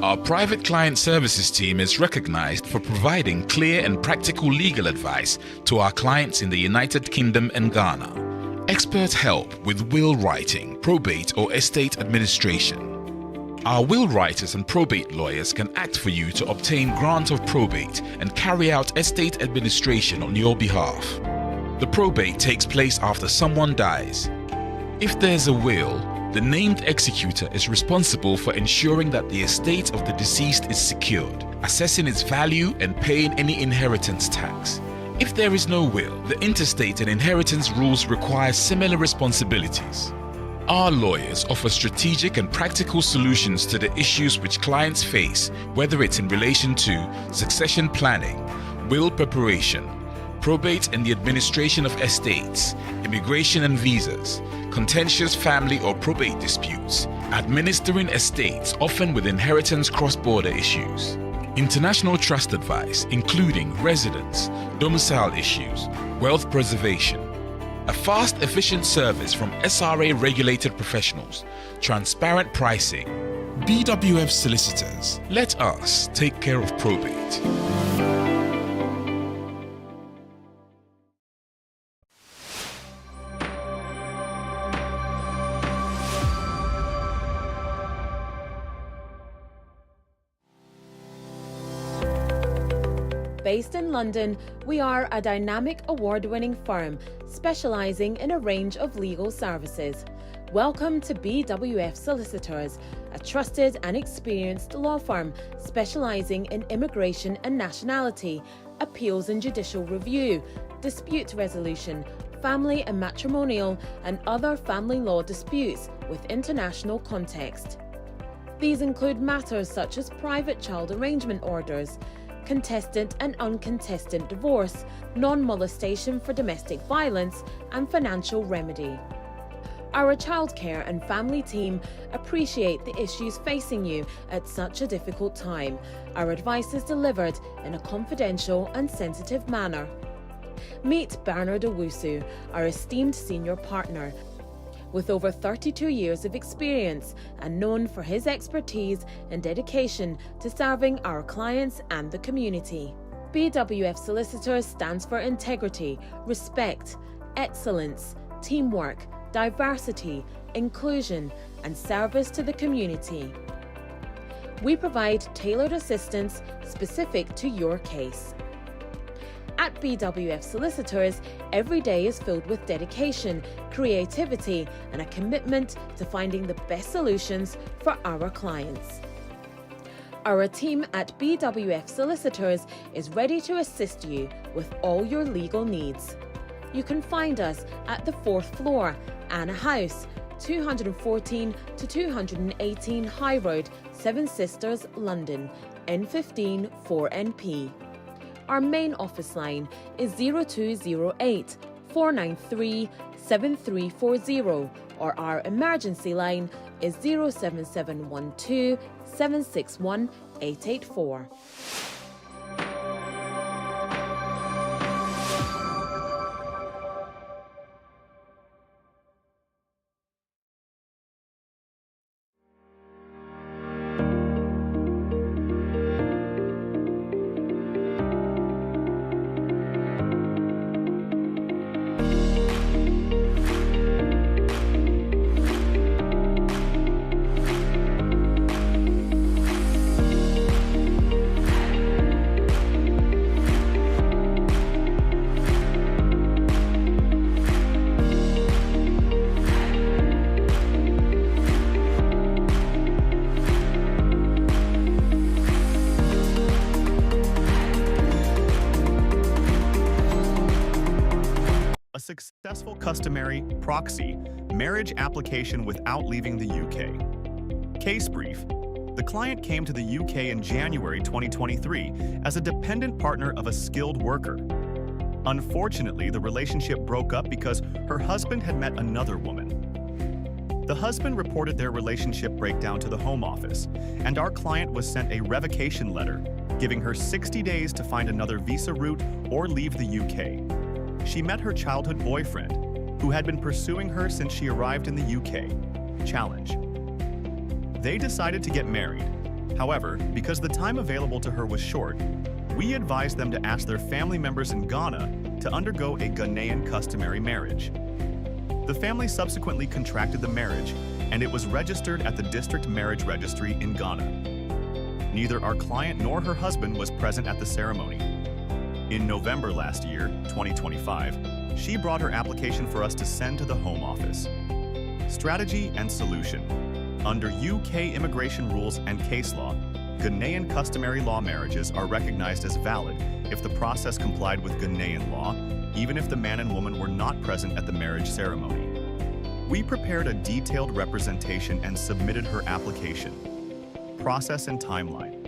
Our private client services team is recognized for providing clear and practical legal advice to our clients in the United Kingdom and Ghana. Expert help with will writing, probate or estate administration. Our will writers and probate lawyers can act for you to obtain grant of probate and carry out estate administration on your behalf. The probate takes place after someone dies. If there's a will, the named executor is responsible for ensuring that the estate of the deceased is secured, assessing its value and paying any inheritance tax. If there is no will, the intestate and inheritance rules require similar responsibilities. Our lawyers offer strategic and practical solutions to the issues which clients face, whether it's in relation to succession planning, will preparation, probate and the administration of estates, immigration and visas, contentious family or probate disputes, administering estates often with inheritance cross-border issues, international trust advice including residence, domicile issues, wealth preservation, a fast, efficient service from SRA-regulated professionals, transparent pricing. BWF Solicitors. Let us take care of probate. Based in London, we are a dynamic award-winning firm specialising in a range of legal services. Welcome to BWF Solicitors, a trusted and experienced law firm specialising in immigration and nationality, appeals and judicial review, dispute resolution, family and matrimonial and other family law disputes with international context. These include matters such as private child arrangement orders, contestant and uncontested divorce, non-molestation for domestic violence, and financial remedy. Our childcare and family team appreciate the issues facing you at such a difficult time. Our advice is delivered in a confidential and sensitive manner. Meet Bernard Owusu, our esteemed senior partner. With over 32 years of experience and known for his expertise and dedication to serving our clients and the community. BWF Solicitors stands for integrity, respect, excellence, teamwork, diversity, inclusion, and service to the community. We provide tailored assistance specific to your case. At BWF Solicitors, every day is filled with dedication, creativity, and a commitment to finding the best solutions for our clients. Our team at BWF Solicitors is ready to assist you with all your legal needs. You can find us at the 4th floor, Anna House, 214 to 218 High Road, Seven Sisters, London, N15 4NP. Our main office line is 0208 493 7340 or our emergency line is 07712 761 884. A successful customary proxy marriage application without leaving the UK. Case brief. The client came to the UK in January 2023 as a dependent partner of a skilled worker. Unfortunately, the relationship broke up because her husband had met another woman. The husband reported their relationship breakdown to the Home Office, and our client was sent a revocation letter, giving her 60 days to find another visa route or leave the UK. She met her childhood boyfriend, who had been pursuing her since she arrived in the UK. Challenge. They decided to get married, However, because the time available to her was short, we advised them to ask their family members in Ghana to undergo a Ghanaian customary marriage. The family subsequently contracted the marriage, and it was registered at the District Marriage Registry in Ghana. Neither our client nor her husband was present at the ceremony. In November last year, 2025, she brought her application for us to send to the Home Office. Strategy and solution. Under UK immigration rules and case law, Ghanaian customary law marriages are recognized as valid if the process complied with Ghanaian law, even if the man and woman were not present at the marriage ceremony. We prepared a detailed representation and submitted her application. Process and timeline.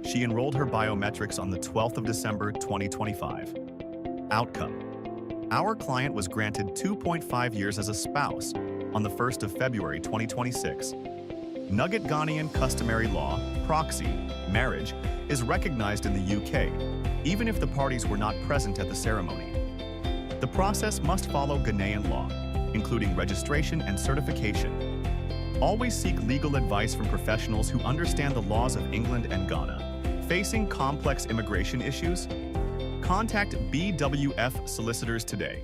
She enrolled her biometrics on the 12th of December 2025. Outcome. Our client was granted 2.5 years as a spouse on the 1st of February 2026. Nugget Ghanaian customary law, proxy, marriage, is recognized in the UK, even if the parties were not present at the ceremony. The process must follow Ghanaian law, including registration and certification. Always seek legal advice from professionals who understand the laws of England and Ghana. Facing complex immigration issues? Contact BWF Solicitors today.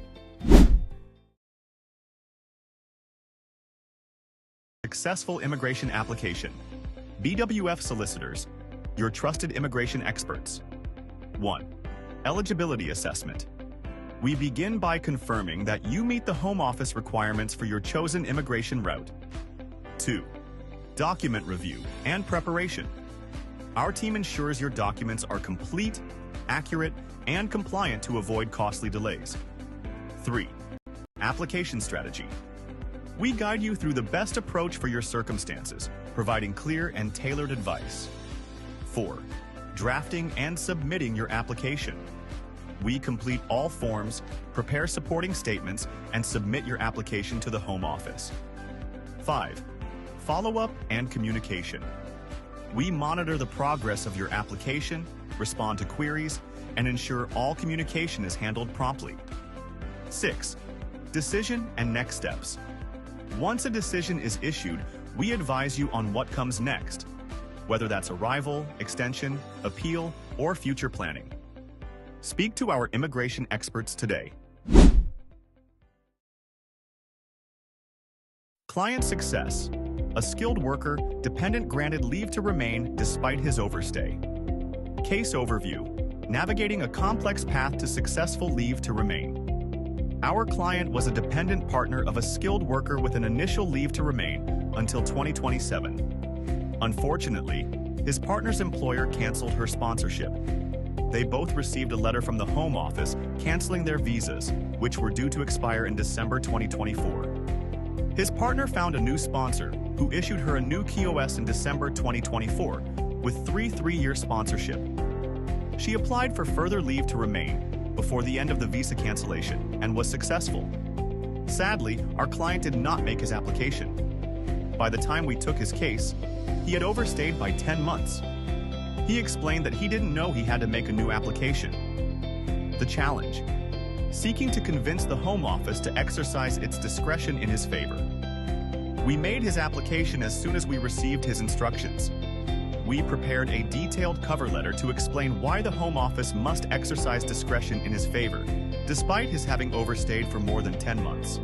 Successful immigration application. BWF Solicitors, your trusted immigration experts. 1. Eligibility assessment. We begin by confirming that you meet the Home Office requirements for your chosen immigration route. 2. Document review and preparation. Our team ensures your documents are complete, accurate, and compliant to avoid costly delays. 3. Application strategy. We guide you through the best approach for your circumstances, providing clear and tailored advice. 4. Drafting and submitting your application. We complete all forms, prepare supporting statements, and submit your application to the Home Office. 5. Follow-up and communication. We monitor the progress of your application, respond to queries, and ensure all communication is handled promptly. 6. Decision and next steps. Once a decision is issued, we advise you on what comes next, whether that's arrival, extension, appeal, or future planning. Speak to our immigration experts today. Client success. A skilled worker, dependent granted leave to remain despite his overstay. Case overview. Navigating a complex path to successful leave to remain. Our client was a dependent partner of a skilled worker with an initial leave to remain until 2027. Unfortunately, his partner's employer canceled her sponsorship. They both received a letter from the Home Office canceling their visas, which were due to expire in December 2024. His partner found a new sponsor, who issued her a new KOS in December 2024, with 3-year sponsorship. She applied for further leave to remain before the end of the visa cancellation and was successful. Sadly, our client did not make his application. By the time we took his case, he had overstayed by 10 months. He explained that he didn't know he had to make a new application. The challenge: seeking to convince the Home Office to exercise its discretion in his favor. We made his application as soon as we received his instructions. We prepared a detailed cover letter to explain why the Home Office must exercise discretion in his favor, despite his having overstayed for more than 10 months.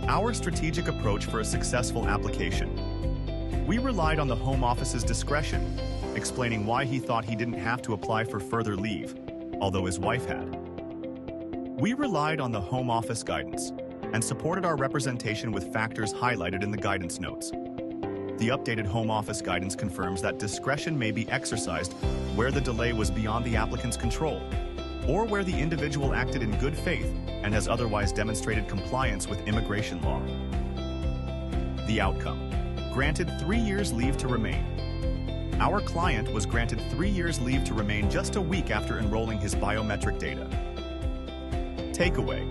Our strategic approach for a successful application. We relied on the Home Office's discretion, explaining why he thought he didn't have to apply for further leave, although his wife had. We relied on the Home Office guidance and supported our representation with factors highlighted in the guidance notes. The updated Home Office guidance confirms that discretion may be exercised where the delay was beyond the applicant's control, or where the individual acted in good faith and has otherwise demonstrated compliance with immigration law. The outcome: granted 3 years leave to remain. Our client was granted 3 years leave to remain just a week after enrolling his biometric data. Takeaway: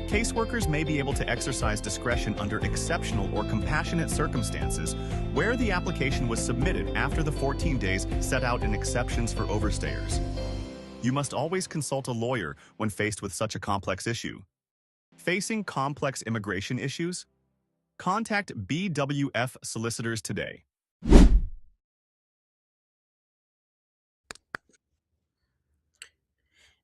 caseworkers may be able to exercise discretion under exceptional or compassionate circumstances where the application was submitted after the 14 days set out in exceptions for overstayers. You must always consult a lawyer when faced with such a complex issue. Facing complex immigration issues? Contact BWF Solicitors today.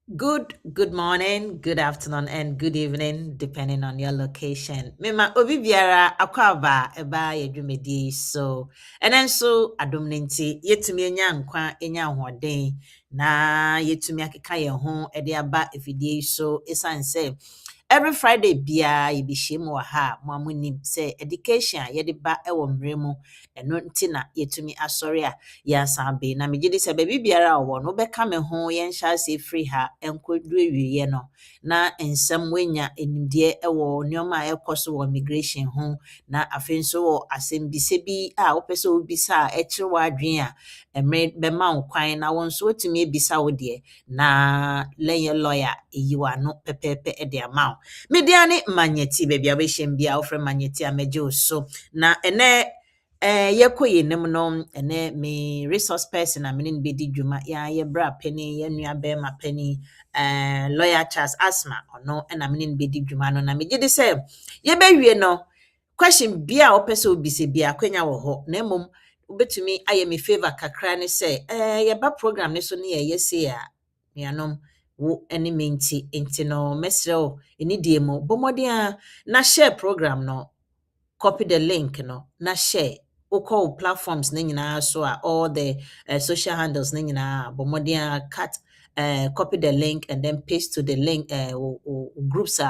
Good morning, good afternoon, and good evening, depending on your location. Mema obi biara akwaba eba yedwumedi so. And then so adomnenti yetumi enya nkwa enya hoden na yetumi akeka ye ho ede aba efidie so esanse every Friday bia yebihiem wa ha mo amonim say education a yede ba ewo mre mu eno nti na yetumi asori a ya sambe na megye di sɛ baabi biara wo no bɛka me ho yɛn hyɛ ase free ha enkodu ewiye no na nsɛm wenya enimdeɛ ɛwɔ nneɛma a ɛkɔ so wɔ migration ho na afei nso wɔ asɛm bisɛ bi a wopɛ sɛ wobisa a ɛkyerɛ w'adwen a ɛmɛ bɛma wo kwan na wɔn nso wotumi ebisa wo deɛ na lɛyɛ lawyer eyi wano pɛpɛɛpɛ ɛde ama wo media ne manyeti baabi a wobɛhyɛm bia wofrɛ manyeti a mɛgye wo so na ɛnɛ yɛkɔ yɛnim no ɛnɛ me resource person a mene no bɛdi dwuma yɛbra pani yɛnua bɛrima pani lawyer Charles Asma ɔno ɛna mene no bɛdi dwuma no na megye de sɛ yɛbɛwie no question bia a wopɛ sɛ obise bia akwanya wɔ hɔ na mmom wobɛtumi ayɛ me favor kakra ne sɛ yɛba program ne so ne yɛyɛ sei a nuanom wo ne me nti no mɛsrɛ wo ɛni die mu bɔ mmɔden a na share program no copy the link no na share call platforms na nyinaa so all the social handles na nyinaa bomodin cut copy the link and then paste to the link groups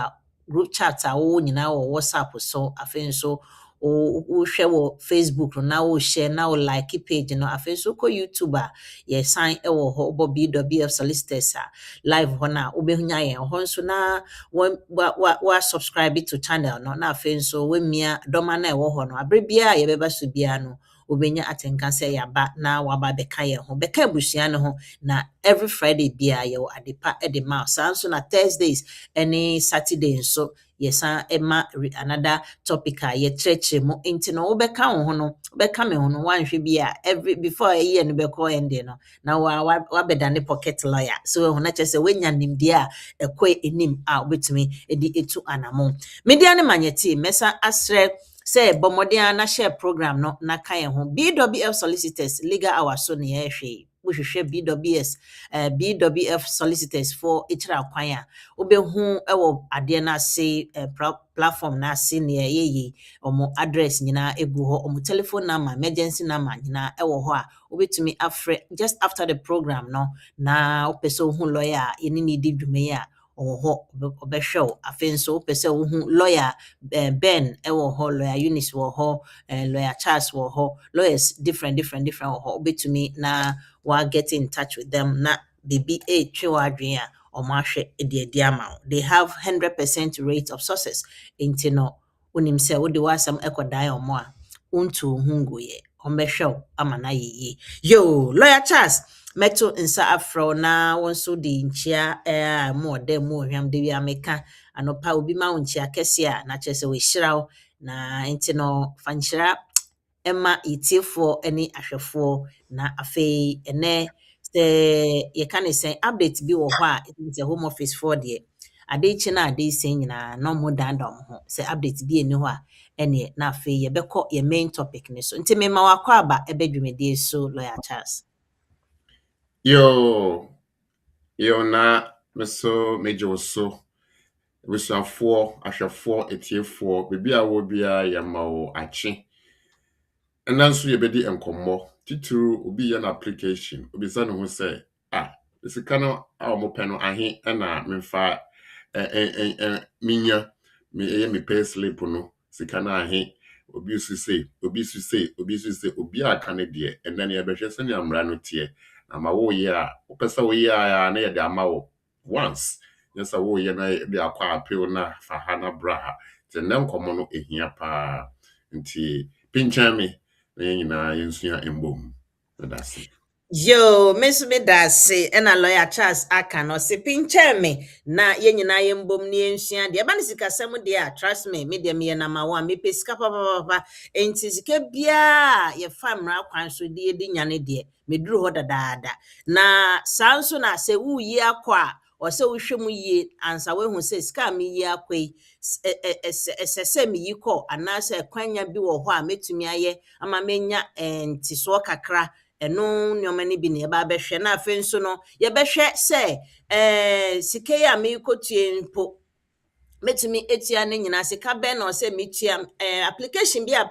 group chats wo nyinaa wo WhatsApp so afei so wo share wo Facebook na wo share na wo like page no afei so ko YouTube ye sign e wo ho BWF Solicitors live ho na wo behunya ye ho so na wa subscribe to channel no na afei so we mia doma na e wo ho no abrebia ye beba so bia no obenya atenka sɛ yaba na waba bɛka yɛn ho bɛka abusua no ho na every Friday bia yɛwɔ adepa de ma saa nso na Thursdays ne Saturday nso yɛsan ɛma another topic a yɛkyerɛkyerɛ mu nti no wobɛka wo ho no wobɛka me ho no wanhwɛ bi a every before a year no bɛkɔ ende no na wabɛdane pocket lawyer so ho na kyerɛ sɛ woanya nimdeɛ a ɛkɔ enim a wobɛtumi de etu anamo media ne manyɛte mɛsa asrɛ say bomodin na share program no na kan ho BWF Solicitors legal hour so ne yɛhwɛ wohwehwɛ BWF Solicitors for itra kwan a obehu ɛwɔ ade na se platform na se ne yɛyɛ omo address nyina egu hɔ omo telephone number emergency number nyina ɛwɔ hɔ a obetumi afrɛ just after the program no na opese ohu lawyer a yɛne ne di dwuma a oho obehwew afei nso pese wo hu lawyer Ben ewo ho lawyer Eunice wo ho lawyer Charles wo ho lawyers different wo ho obetumi na wa get in touch with them na baby twe wadwen a omahwe edi ama they have 100% rate of success into no unim se wo de wasam ekodan omo a untu hunguye ombehwew ama na yiye yo lawyer Charles meto nsa afro na wonso de nchia mo de mo hwam de wi ameka anopa obi ma wonchia kese a na kyerɛ sɛ we hyiraw na enti no fanhyira ɛma itifo ani ahwɛfo na afei ene sɛ ye ka ne sɛ update bi wɔ hɔ a it home office for de ade chi na ade sen nyina no mo danda mo ho sɛ update bi eni hɔ a ene na afei ye bɛkɔ ye main topic ne so nti me ma wakɔ aba ɛbɛdwumedie so lawyer Charles. Yo na meso mejo so busuafoɔ ahwɛfoɔ etiefoɔ bebi a wo bia yamawo ache ɛna nso yɛbɛdi nkɔmmɔ tituru obi yɛ na application obi sa ne ho sɛ sika no a ɔmo pɛ no ahe ɛna memfa minya me ɛyɛ me pay slip no sika no ahe obi su say obi aka ne deɛ ɛna ne yɛbɛhwɛ sɛ ne amra no tie na ma wo ye a opesa wo ye a na ye de ama wo once yesa wo ye na de akwa apel na fa ha na bra ha te na nkomo no ehia pa nti pinchan me na nyina yensua embom na that's it. Yo, Miss Medase, and a lawyer Charles aka no se pinche me na ye nyina ye mbom ne ensua de aba ne sika sem de a trust me me de me na ma wa me pesika papa enti sika bia ye famra kwan so de di nyane de me duru ho dadaada na sanso na se wu yi akwa o se wo hwemu yi ansa we hu se sika me yi akwai se me yi kɔ ana se kwanya bi wo ho a metumi aye ama menya enti so kakra eno nneoma ni bi na yɛba abɛhwɛ na afei nso no yɛbɛhwɛ sɛ sika yi a merekɔtue mpo metumi etua ne nyina sika bɛn na ɔsɛ metua application bi a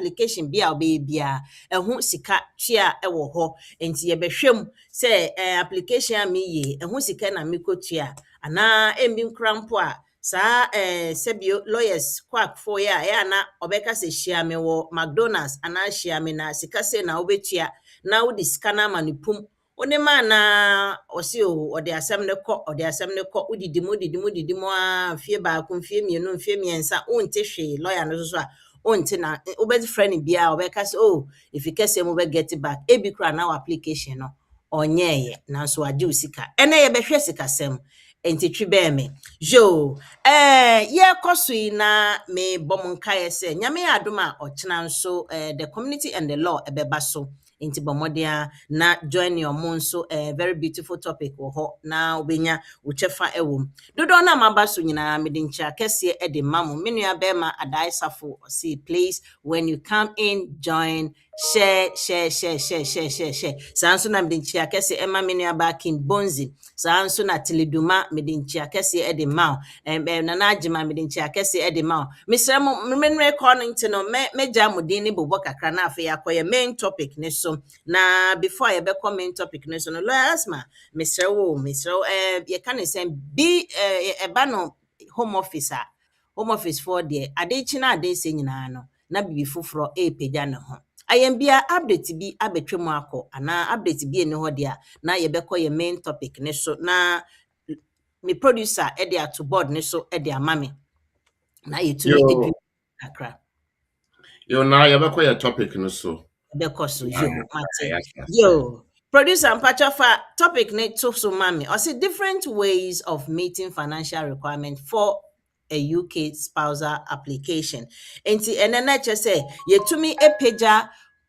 ɔbɛyɛ bia ɛho sika tua ɛwɔ hɔ nti yɛbɛhwɛ mu sɛ application a meyɛ ɛho sika na mekɔtua anaa embi nkora mpo a saa sɛbio lawyers quack for ya na ɔbɛka sɛ hyia me wɔ McDonald's anaa hyia me na sika sɛ na wobɛtua na wode sika na ama no pum onema na ɔse o ɔde asɛm ne kɔ wodidi mu a fie baako fie mienu fie miensa wonte hwee lawyer no so a wonte na wobɛdi friend bia ɔbɛka sɛ oh if you kɛsɛ mu bɛ get back ebi kura na application no ɔnyɛɛyɛ nanso agye sika ɛnɛ yɛbɛhwɛ sikasɛm enti twi bɛɛ me yo yɛkɔ so yi na me bɔ nkaeɛ sɛ nyame yɛ adom a ɔkyena nso the community and the law ɛbɛba so nti bɔmmɔden na join your mo nso very beautiful topic wɔ hɔ na wobɛnya wokyɛfa ɛwɔ mu dodoɔ na maba so nyinaa mede nkyia kɛseɛ de ma mo me nua bɛrima Adae Safo see please when you come in join share saa nso na mede nkyia kɛseɛ ɛma me nua Bakin Bonzi saa nso na Teleduma mede nkyia kɛseɛ de ma Nana Agima mede nkyia kɛseɛ de ma mesrɛ mo menre kɔ no nti no mɛgya mo din ne bobɔ kakra na afei akɔyɛ main topic ne so na before I be main topic no so no lawyer asma mesrɛ wo ye ka ne sɛ bi eba no home office for de ade chi na ade sɛ nyinaa no na bibi foforo pagya ne ho ayambia update bi abetwe mu akɔ ana update bi eni hɔ de a na ye bɛkɔ ye main topic ne so na me producer e de ato board ne so e de ama me na yetumi edu kakra yo na ye bɛkɔ ye topic no so Bekoso yo producer Mpachafa topic ne to so mami or say different ways of meeting financial requirement for a UK spousal application enti enena che say yetumi epeja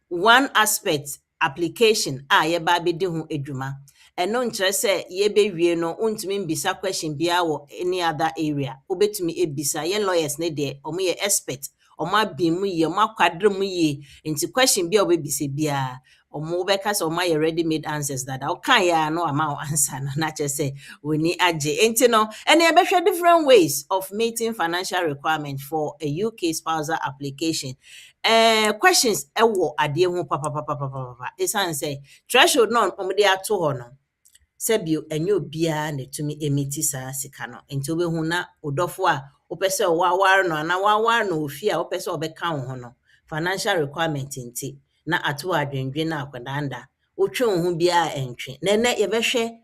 one aspect application yeba bedi ho edwuma eno nkyere say yebewie no untumi mbisa question bia wo any other area obetumi ebisa ye lawyers ne de omo ye expert Oma bimu ye, oma kwadrum ye. Into question be obebise bia. Omo beka so oma ye ready made answers that okay ya no ama answer na na just say we need aje. Enti no, and there be different ways of meeting financial requirements for a UK spousal application. Questions ewo ade ho papa. Esan say threshold no omo de ato ho no. Sebio enyo bia na tumi emiti saa sika no. Enti obehu na odofo a opese wawar no na wawar no ofi a opese obeka ho no financial requirement nti na ato adwendwe na akwadanda otwe ho bia entwe na ne ye behwe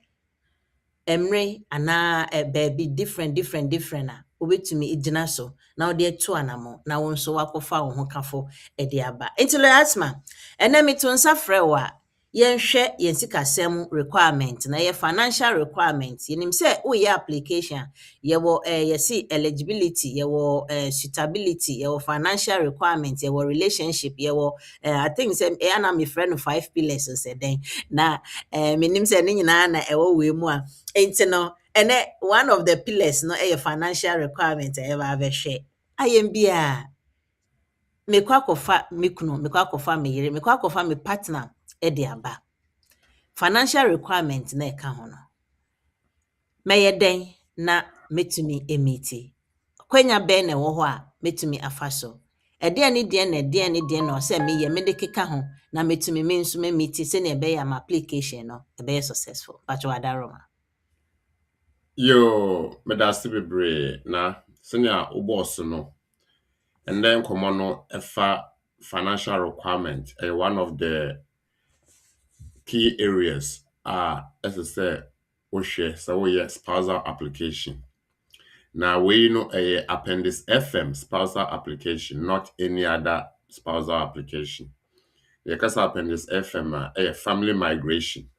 emre ana baby different a obetumi igina so na ode eto anamo na won so wakofa ho kafo e de aba enti lo asma ene meto nsa frewa yenhwe yensikasem requirement na ye financial requirement yenim se wo ye application ye wo yesi eligibility ye wo suitability ye wo financial requirement ye wo relationship ye wo I think say na me friend 5 pillars say den na menim se ne nyina na e wo we mu a enti no ene one of the pillars no e financial requirement e ba hwe ayem bia mekwakofa mekuno mekwakofa me yire mekwakofa me partner ede aba financial requirement na eka ho no meye den na metumi emiti kwanya ben na wo ho a metumi afa so ede ani de na o se me ye me de keka ho na metumi me nso me miti se na ebe ya ma application no ebe successful pacho adaroma yo medasi bebre na senior boss no and then komo no efa financial requirement one of the key areas are, as I said, so spousal application. Now we know a appendix FM spousal application, not any other spousal application. The kasa appendix FM a family migration.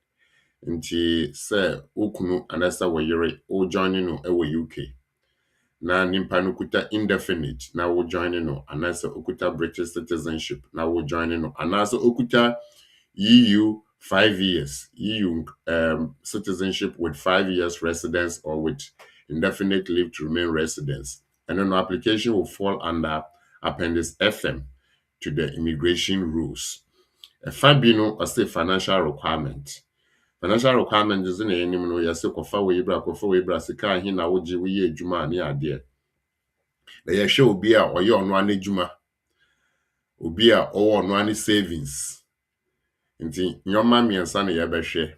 Nti say ukunu anasa wayere o joining no ewe UK. Na nimpa no kuta indefinite na wo joining no anasa okuta British citizenship na wo joining no anasa okuta EU 5 years, EU citizenship with 5 years residence or with indefinite leave to remain residence. And then the application will fall under Appendix FM to the immigration rules. Fabino or say financial requirement. Financial requirement is in any no yase kofa we bra sika hin na woje we ye adwuma ne ade. Na ye hwe obi a oye ono an adwuma. Obi a ono an savings. Nti nyoma miensa na ye behwe.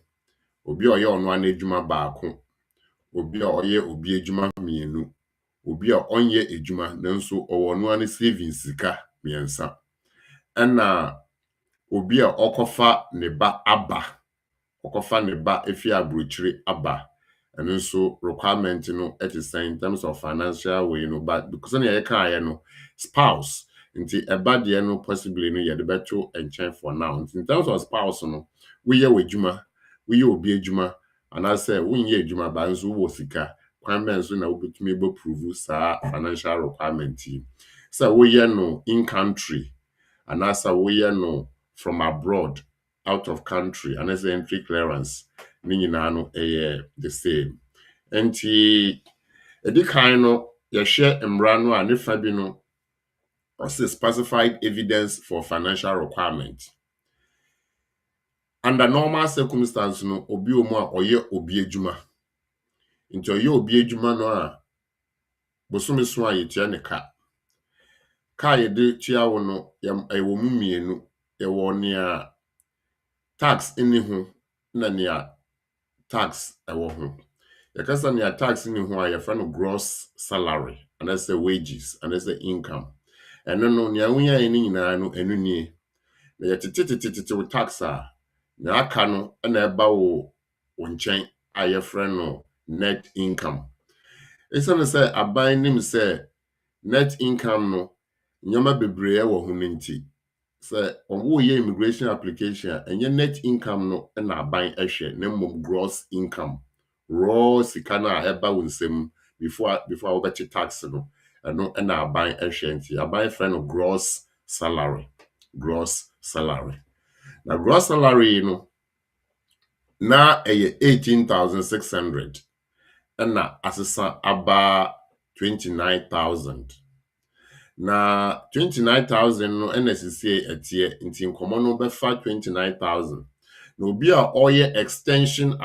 Obi a oye ono an adwuma baako. Obi a oye obi adwuma mienu. Obi a onye adwuma nanso ono an savings sika miensa. Ɛna obi a okofa ne ba aba. Okofa ne ba efi abrochire aba. And also requirement it is in terms of financial way but because you can no spouse nti eba de no possibly no ye de beto enchen for now. In terms of spouse no we ye wadwuma we ye obi adwuma and I say we ye adwuma ba nso wo sika kwan ben so na obetumi be prove sa financial requirement so we ye no in country and as we ye no from abroad out of country and as entry clearance ni nyina no the same. Enti edi kan no yɛhwɛ mmara no a ne fa bi no ɔse specified evidence for financial requirement. Under normal circumstances no obi omu a ɔyɛ obi adwuma. Nti ɔyɛ obi adwuma no a bosome so a yɛtua ne ka. Ka yɛde tua wo no ɛwɔ mu mmienu. Ɛwɔ nea tax ɛni ho na nea tax ɛwɔ ho. Yakasa nea tax ni ho a yɛfa no gross salary and that's the wages and that's the income. And no nea wonya ni nyinaa no enu nie. Na yɛtete tax a na aka no na ɛba wo nkyɛn a yɛfrɛ no net income. Ɛsɛ no sɛ aban nim sɛ net income no nyoma bebree wɔ ho nti sɛ ɔwo yɛ immigration application a ɛnyɛ net income no na aban ɛhwɛ na mmom gross income. Raw sika na eba wunsem before wobɛkye tax no ɛno na aban ɛhwɛ nti aban frɛ no gross salary. Na gross salary no na ɛyɛ 18,600 ɛna asesa aba 29,000. Na 29,000 no ɛna sisi ɛteɛ nti nkɔmɔ no bɛfa 29,000. No obi a ɔyɛ extension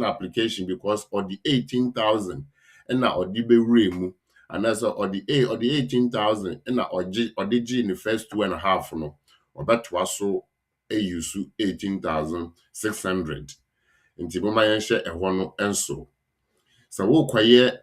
application because of the 18,000 ɛna ɔde bewura mu anaasɛ ɔde 18,000 ɛna ɔde gye in the first 2.5 no ɔbɛtoa so use 18,600 nti boma yɛnhyɛ ɛhɔ no ɛnso sɛ wokɔyɛ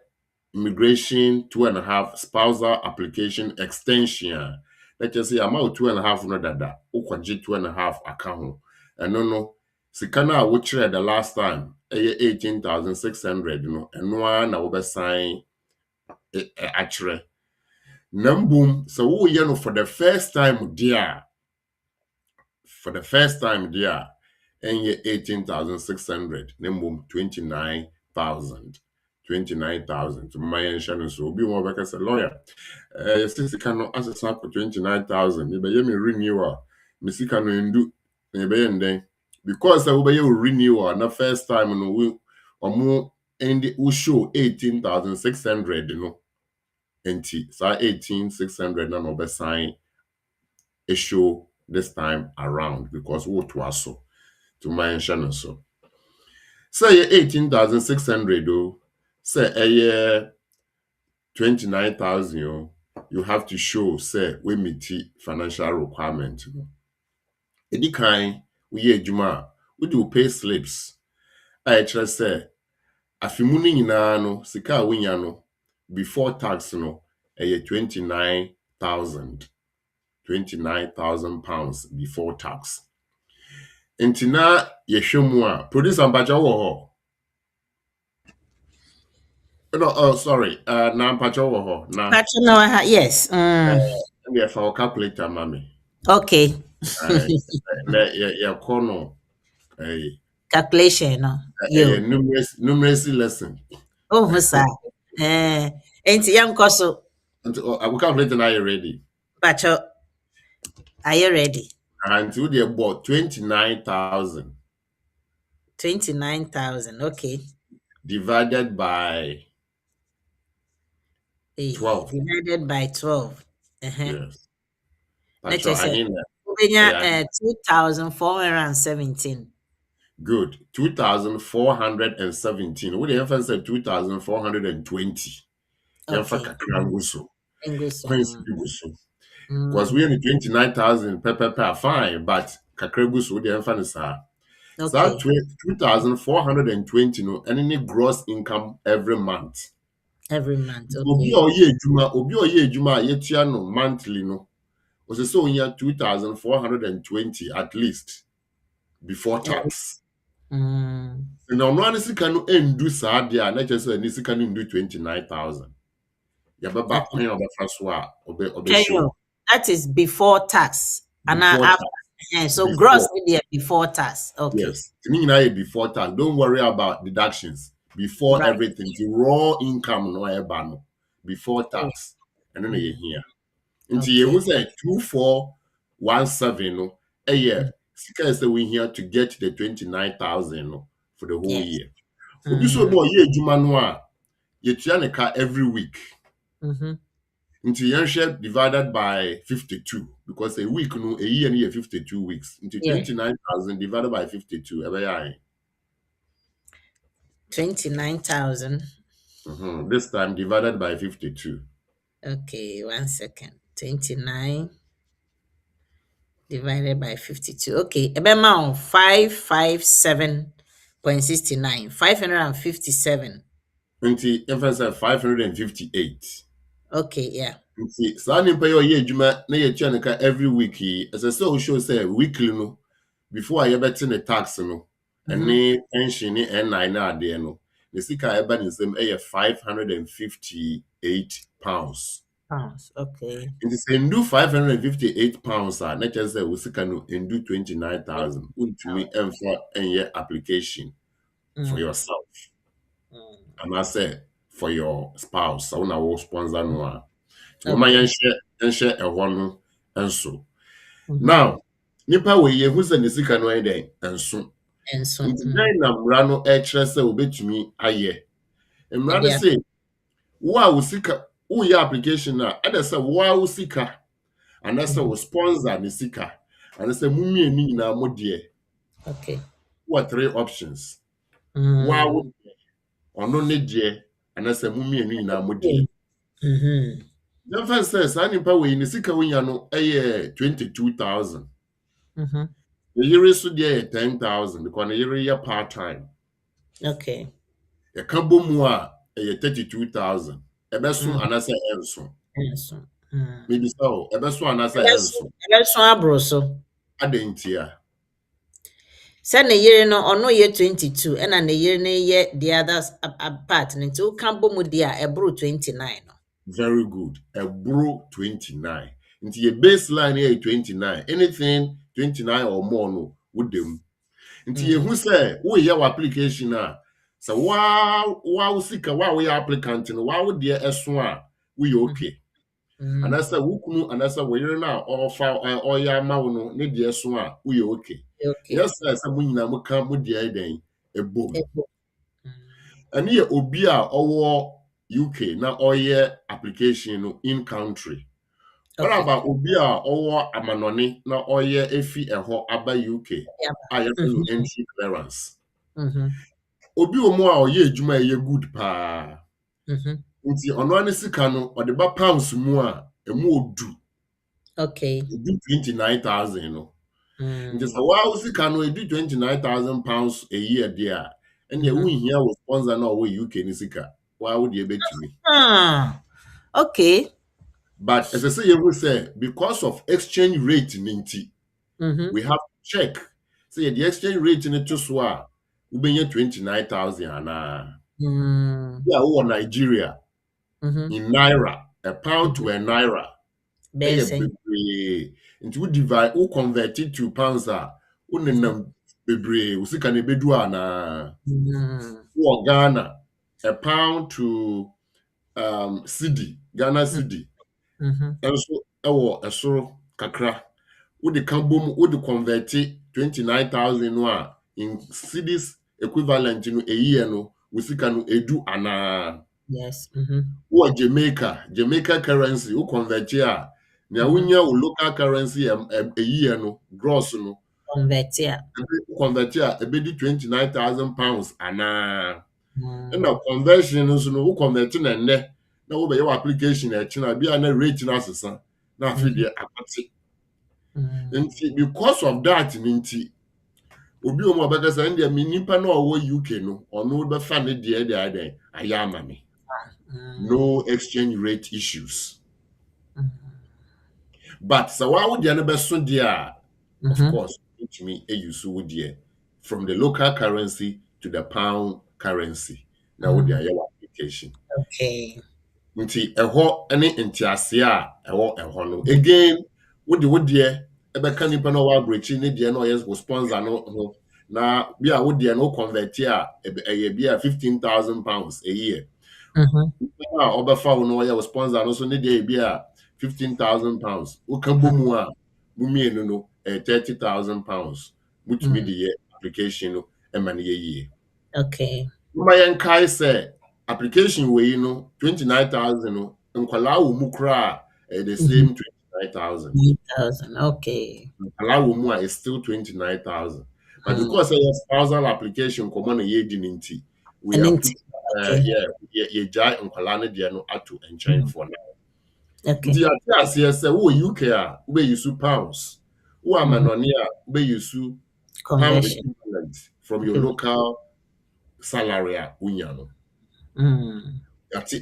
immigration 2.5 spousal application extension let's just say amount 2.5 no dada ukwaji 2.5 aka ho eno no sika na wo kire the last time 18,600 no eno na wo be sign akire nambum so wo ye no for the first time there enye 18,600 nambum 29,000 to my insurance so obi won beka say lawyer sika no asesa for 29,000 e be ye me renewal me sika no ndu e be ye nden because we be ye renewal na first time no we omo end we show 18,600 no enti so 18,600 na no be sign a show this time around because what was so to my insurance so say 18,600 though say 29,000 you have to show say we meet financial requirement edi kan we ye adwuma we do pay slips I just say afimu ni nyinaa no sika we nya no before tax no 29,000 pounds before tax entina ye hwemu a producer mpacha wo ho no, oh, sorry. Na mpacho wo ho. Na. Pacho no yes. We for calculator mami. Okay. Ya kono Calculation no. Numeracy lesson. Oh, sir. Enti yam koso. I will calculate now you ready. Pacho, are you ready? And to the about 29,000. 29,000. Okay. Divided by 12. Divided by 12. Yes. Pacho, Ubenya 2,417. Good. 2,417. What the emphasis said 2,420. Yɛmfa Okay. kakra ngu so. English. Coins gu so. Because we only 29,000 per fine, but kakra gu so the emphasis saa. So Okay. 2,420 no, any gross income every month. Every month. Obi Okay. a ɔyɛ adwuma a yɛtua no monthly no, ɔsɛ sɛ ɔnya 2,420 at least before tax. Mm. Na ɔno ara ne sika no endu saa deɛ a na kyerɛ sɛ ne sika no ndu 29,000. Yɛbɛba kwan a ɔbɛfa so a ɔbɛhyɛ That is before tax. And before after. tax. So Before. gross media before tax. Okay. Yes. Ɛne nyinaa yɛ before tax. Don't worry about deductions. Before Right. everything. The raw income no ɛba no. Before tax. Ɛno na yɛhia. Nti yɛhu sɛ 2,417 no ɛyɛ sika ɛsɛ we here to get the 29,000 no for the whole Yes. year. Obi so bo ɔyɛ adwuma no a yɛtua ne ka every week. Nti yɛnhwɛ divided by 52 because a week no a year no yɛ 52 weeks. Nti 29,000 divided by 52 ɛbɛyɛ ahe? 29,000. This time divided by 52. Okay, 1 second. 29 divided by 52. Okay, about 557.69. 557. Nti ɛmfa 558. Okay, yeah. Nti saa nipa yi ɔyɛ adwuma na yɛtua ne ka every week yi ɛsɛ sɛ o show sɛ weekly no before a yɛbɛte ne tax no ɛne pension ne NI na adeɛ no ne sika a ɛba ne nsam ɛyɛ 558 pounds. Okay. Nti sɛ ndu 558 pounds a na kyerɛ sɛ wo sika no ndu 29,000 wontumi ɛmfa ɛnyɛ application for yourself anaasɛ for your spouse sɛ wo na wo sponsor no a nti wɔma yɛnhyɛ ɛhɔ no nso. Now nipa wei yɛhu sɛ ne sika no ɛyɛ dɛn nso. Nti dɛn na mmara no ɛkyerɛ sɛ wobɛtumi ayɛ. Mmara no sɛ wo a wo sika woyɛ application a ɛdɛ sɛ wo a wo sika anaasɛ wo sponsor ne sika anaasɛ mo mmienu nyinaa mo deɛ. Okay. What 3 options? Wo a wo deɛ, ɔno ne deɛ anaasɛ mo mmienu nyinaa mo deɛ. Yɛmfa sɛ saa nipa wei ne sika wonya no ɛyɛ 22,000. Ne yere so deɛ yɛ 10,000 because ne yere yɛ part time. Okay. Yɛka bɔ mu a ɛyɛ 32,000. Ɛbɛso anaasɛ ɛnso. Mebisa o, ɛbɛso anaasɛ ɛnso. Ɛbɛso aboro so. Adantia. Sɛ ne yere no ɔno yɛ 22 ɛna ne yere no yɛ the other part no nti woka bɔ mu di a ɛboro 29 no. Very good. Ɛboro 29. Nti your baseline yɛ 29. Anything 29 or more no wodam. Nti yɛhu sɛ woyɛ wo application a sɛ wo sika woyɛ applicant no wo deɛ ɛso a woyɛ okay. Anaasɛ wo kunu anaasɛ wo yere no a ɔyɛ ama wo no ne deɛ so a woyɛ okay. Yes sɛ mo nyinaa mo ka mo deɛ ɛdɛn ɛbom. Ɛne yɛ obi a ɔwɔ UK na ɔyɛ application no in country. What about obi a ɔwɔ amanɔne na ɔyɛ efi ɛhɔ aba UK a yɛfrɛ no entry clearance. Obi wɔ mu a ɔyɛ adwuma ɛyɛ good paa. Nti ɔno ane sika no ɔde ba pounds mu a emu odu. Okay. Odu 29,000 no. Nti sɛ wo sika no edu 29,000 pounds a year there and you wonhia wo sponsor na ɔwɔ UK ne sika. Wo de ebetumi. Okay. But as I say, you will say because of exchange rate ninti, we have to check. Say the exchange rate in it to swa, we be 29,000 ana. Yeah, who Nigeria in naira, a pound to a naira. Into we divide, who convert it to pounds are unenam bebre, we see can bedu ana. Who Ghana, a pound to cedi, Ghana cedi. Enso ɛwɔ ɛsoro kakra wode ka bom wode convert 29,000 no a in cedis equivalent no eyiye no wo sika no edu ana. Yes. Wo Jamaica currency wo convert a Now when you local currency a year no gross no Convert, yeah. convert here a bit £29,000 and Mm. na conversion no so no wo convert na nne na wo be your application e china bia na rate na asesa na afi de akate. And because of that ninti obi o mo beka say ndia me nipa na owo UK no ono be fa ne de ayama me. No exchange rate issues. But so why would you be so dear? Of course, to me, a use would dear from the local currency to the pound currency. Now would your application. Okay. Nti eho any intiasia eho no. Again, would dear ebe can nipa no wa brechi ne dear no yes go sponsor no na bia would dear no convert here e bia £15,000 a year. Obefa no ya sponsor no so ne dear bia £15,000. Ukabumu a mumienu no £30,000. Mutumi de ye application no emane ye. Okay. Mama yankai say application we no 29,000 no nkwala wo mu kra the same 29,000. 9,000. Okay. Nkwala wo mu is still 29,000. But because a spousal application common ye di nti we And have then put okay. ye jai nkwala ne de no ato enchain for now. Okay. Nti ati ase say wo UK a we use pounds. Wo amanoni a we use pound Conversion. equivalent from your local salary a unya no. That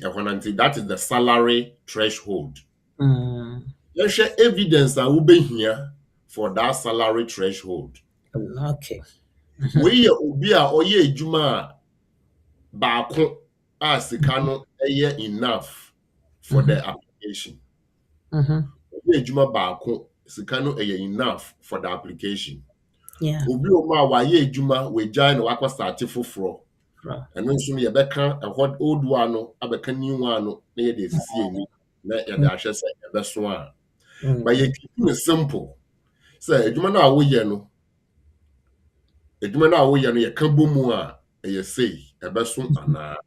is the salary threshold. There's evidence that we be here for that salary threshold. Okay. We obi a oye ejuma baako a sika no enough for the application. Oye ejuma baako sika no enough for the application. Yeah. Obi o ma wa ye ejuma we jai no akwa start foforo. And then soon ye beka a hot old one no abeka new one no na ye de sisi eni na ye de ahwe say e beso a. But ye keep it simple. Say ejuma na wo ye no ye ka bomu a ye say e beso ana.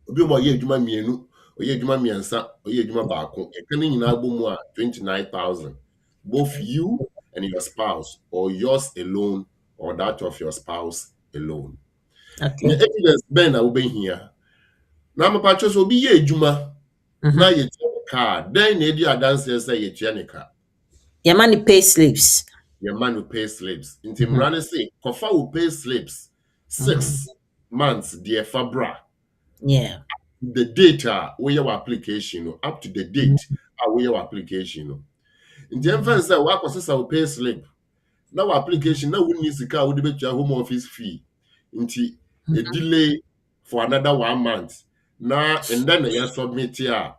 Obi mo ye ejuma mienu, oye ejuma miensa, oye ejuma baako. E ka ni nyina bomu a 29,000. Both you and your spouse, or yours alone, or that of your spouse alone. Okay. The evidence ben na we here. Na mapa cho so obi ye ejuma na ye car, then na di adanse say ye tua ne car. Your money pay slips. Your man will pay slips. Inti mrane say kofa will pay slips 6 months dear fabra. Yeah. The data where your application no, up to the date where your application no. Inti emfa say wa kwasesa will pay slip. Now application na wuni sika wo de betua home office fee. Inti a delay for another 1 month. Now and then you submit here.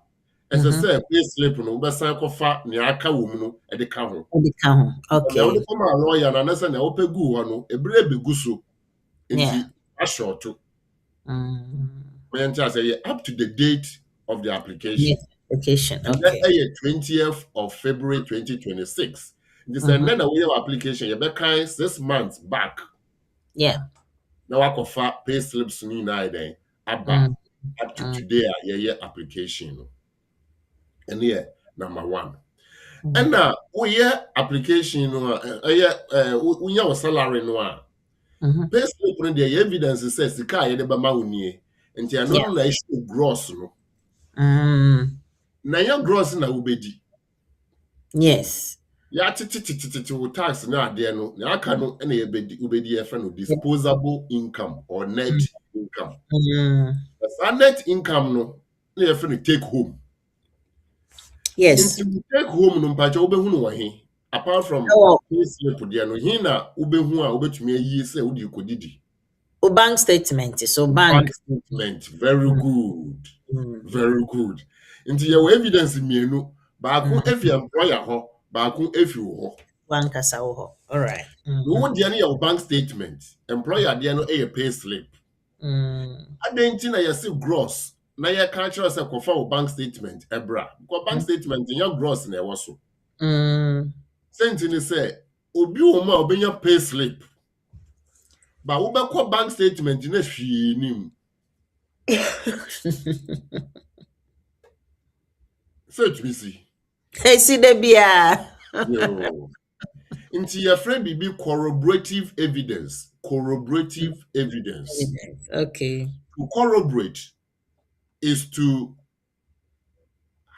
As I say, pay slip no be san kofa ne aka wo mu no e de ka ho. Okay. Na wo de come lawyer na na say na wo pegu ho no ebre begu so. Inti a short. When say up to the date of the application. Yes, application. And Okay. then 20th of February 2026. This and then your application you be 6 months back. Yeah. Now I can pay slips ni na then up to today your application. And yeah, number 1. And now we application no we your salary no pay slip no the evidence says the car you dey ma woni nti ano na issue gross no na your gross na ubedi. Yes. Ya titi tax na ade no na aka no na ubedi e no disposable income or net income. The net income no na you no take home. Yes. Into take home no mpacha obehu no wahi apart from slip there no hin na obehu a obetumi ayi say odi kodidi. O bank statement so bank statement very good. Very good. Into your evidence mienu baako efi employer ho baako efi ho. One kasa ho. All right. No dey na your bank statement. Employer there no a pay slip. Adentin na you see gross. Na ya ka kira say kofa o bank statement ebra. Because bank statement in your gross na e wo so. Sentini say obi o ma obenya pay slip. Ba wo be ko bank statement na hwie nim. Search me see. Hey, see the beer. Yo. Into your friend be corroborative evidence. Corroborative evidence. Evidence. Okay. To corroborate is to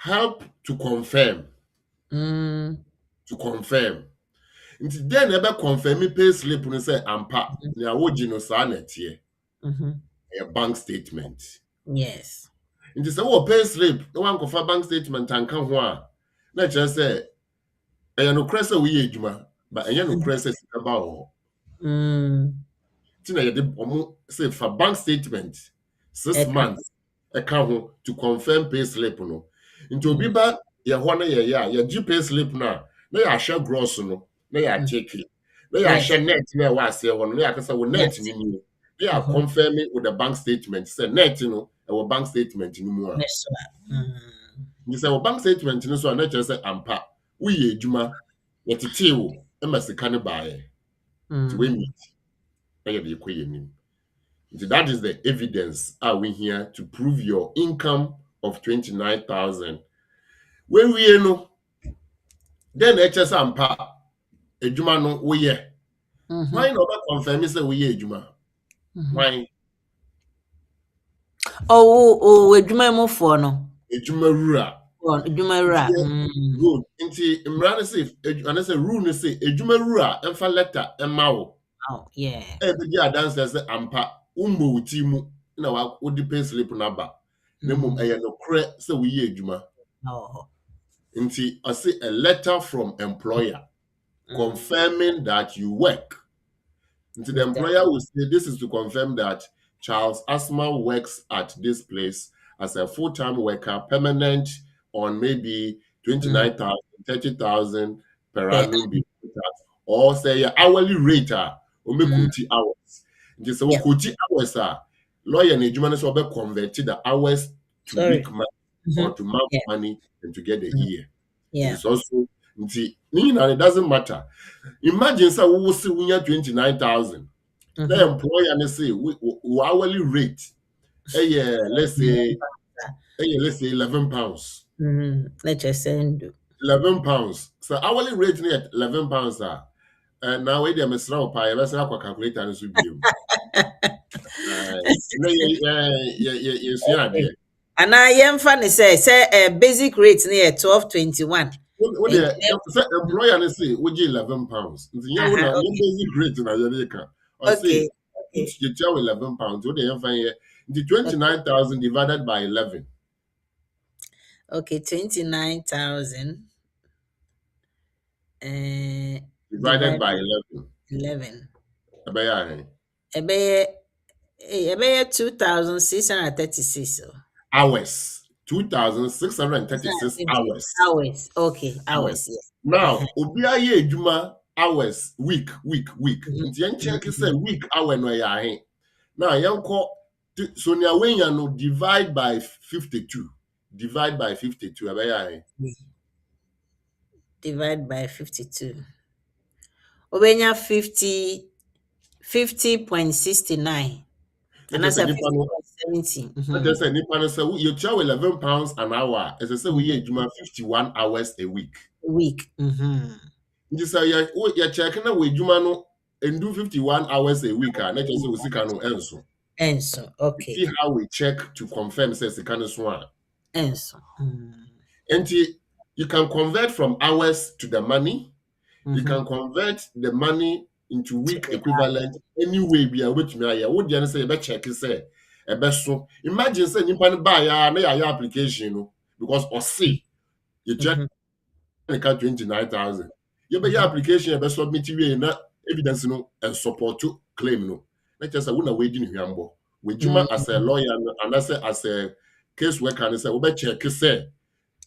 help to confirm. Mm. To confirm. Nti then ebe confirm me pay slip no say ampa na wogi no saa na tie. Mm-hmm. A bank statement. Yes. Nti sɛ wo pay slip na wankofa bank statement anka ho a na kyerɛ sɛ ɛyɛ nokorɛ sɛ woyɛ adwuma ba ɛnyɛ nokorɛ sɛ sika ba wɔ hɔ. Mm. Nti na yɛde ɔmo sɛ fa bank statement 6 Eka. months ɛka ho to confirm pay slip no. Nti obi ba yɛ hɔ na yɛyɛ a yɛgye pay slip no a na yɛahwɛ gross no na yɛateke. Na Yes. yɛahwɛ net na ɛwɔ aseɛ hɔ no na yɛaka sɛ wo net ni nie. Na yɛaconfirm with the bank statement sɛ net no ɛwɔ bank statement no mu a. Yes. Nti sɛ wo bank statement no so a na kyerɛ sɛ ampa woyɛ adwuma yɛtetee wo ma sika no baeɛ. Nti woemit na yɛde kɔ yɛn anim. Nti that is the evidence we here to prove your income of 29,000. When we no, then ɛkyɛ sɛ ampa adwuma no woyɛ. Why not confirm sɛ woyɛ adwuma? Why? Oh, adwuma mu fo no. Adwuma wura. Adwuma wura. Good. Nti mmara no sɛ ana sɛ rule no sɛ adwuma wura ɛmfa letter ɛma wo. Oh, yeah. Ɛbɛgye adanse sɛ ampa wombɔ wo ti mu na wode pay slip no aba. Na mmom ɛyɛ nokorɛ sɛ woyɛ adwuma. Oh. Nti I say a letter from employer confirming that you work. Nti the employer will say this is to confirm that Charles Asma works at this place as a full-time worker, permanent on maybe 29,000, 30,000 per annum before tax, or say your hourly rate or make hours. Nti sɛ wo hours lawyer na adwuma no sɛ ɔbɛ convert the hours to week money or to month money and to get the year. Yeah. It's also it doesn't matter. Imagine say we will see we 29,000. The employer and say we hourly rate. Let's say 11 pounds. Let's just send 11 pounds. So hourly rate at 11 pounds and now we dem sra pa e be sra kwa calculator no so biem. And I am funny say basic rate near 12.21. What the employer and say we 11 pounds. Basic rate na you can. Okay. You tell 11 pounds. What the find here? The 29,000 divided by 11. Okay, 29,000 divided by 11. About 2,636 hours. 2,636 hours. Hours. Okay, hours. Yes. Now, obia ye adwuma hours week. Nti yen check say week hour no ya he. Now, yen ko Sonia Wenya no divide by 52. Divide by 52 about Divide by 52. Obenya 50.69. And that's a 50.70. That's a nipa say you charge 11 pounds an hour. As I say we adwuma 51 hours a week. Nti say you check na we adwuma no and do 51 hours a week na just say we sika no enso. Okay. See how we check to confirm say sika no so a. Enso. Nti you can convert from hours to the money. You can convert the money into week equivalent anyway be which me aye. What dey say you be check say e be so. Imagine say nipa no buy ya na ya application no because or say you check 29,000. You be your application you be submit we na evidence no and support to claim no. Let just say we na we di hwambo. We juma as a lawyer and as a case worker and say we be check say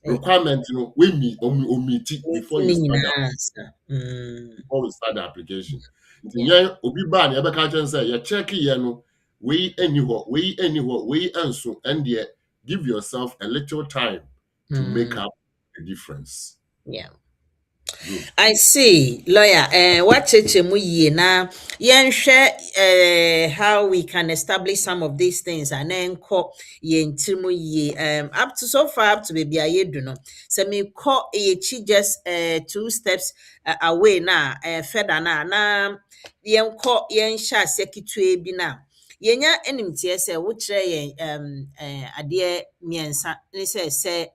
requirement no we meet before you start the application. Yeah, obi ba na ebeka chen say you check here no we anywhere and so and there give yourself a little time to make up the difference. Yeah. Good. I see, lawyer. What mu ye na share how we can establish some of these things and then call yen timu ye up to so far up to baby I do no. So me call ye chi just 2 steps away na further na yen call yen sha sekitue bi na. Yenya enimtie se wo kire yen ade miensa ne se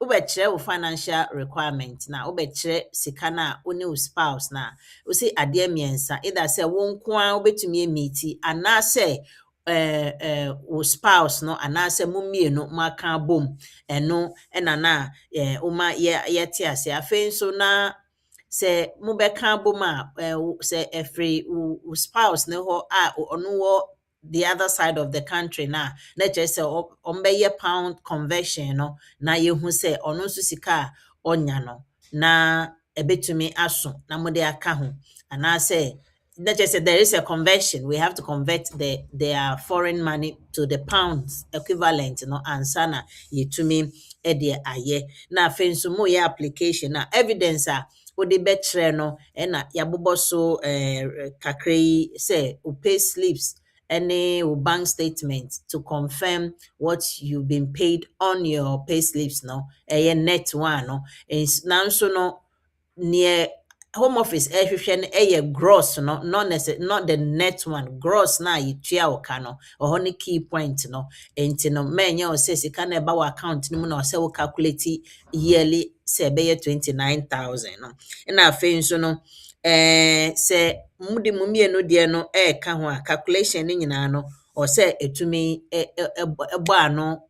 wobɛkyerɛ wo financial requirement na wobɛkyerɛ sika no a wo ne wo spouse na wo sɛ adeɛ mmiɛnsa either sɛ wo nko a wobɛtumi amiti anaasɛ wo spouse no anaasɛ mo mmienu mo aka abom ɛno ɛna na woma yɛte ase afei nso na sɛ mobɛka abom a sɛ ɛfiri wo spouse ne hɔ a ɔno wɔ the other side of the country na kyerɛ sɛ ɔmbɛyɛ pound conversion no na yɛhu sɛ ɔno nso sika a ɔnya no na ɛbɛtumi aso na mode aka ho anaasɛ na kyerɛ sɛ there is a conversion we have to convert their foreign money to the pounds equivalent no ansa na yɛtumi de ayɛ na afei nso moyɛ application na evidence a wode bɛkyerɛ no ɛna yɛabobɔ so kakra yi sɛ wo pay slips any bank statement to confirm what you've been paid on your pay slips no net one no nanso no near home office no gross no not the net one gross na yitua oka no oho ne key point no enti no menye o se sika na ba account no mu na o se wo calculate yearly se be 29,000 no na afei nso no se mudi mumienu de no ka ho a calculation ni nyina no o se etumi ebo ano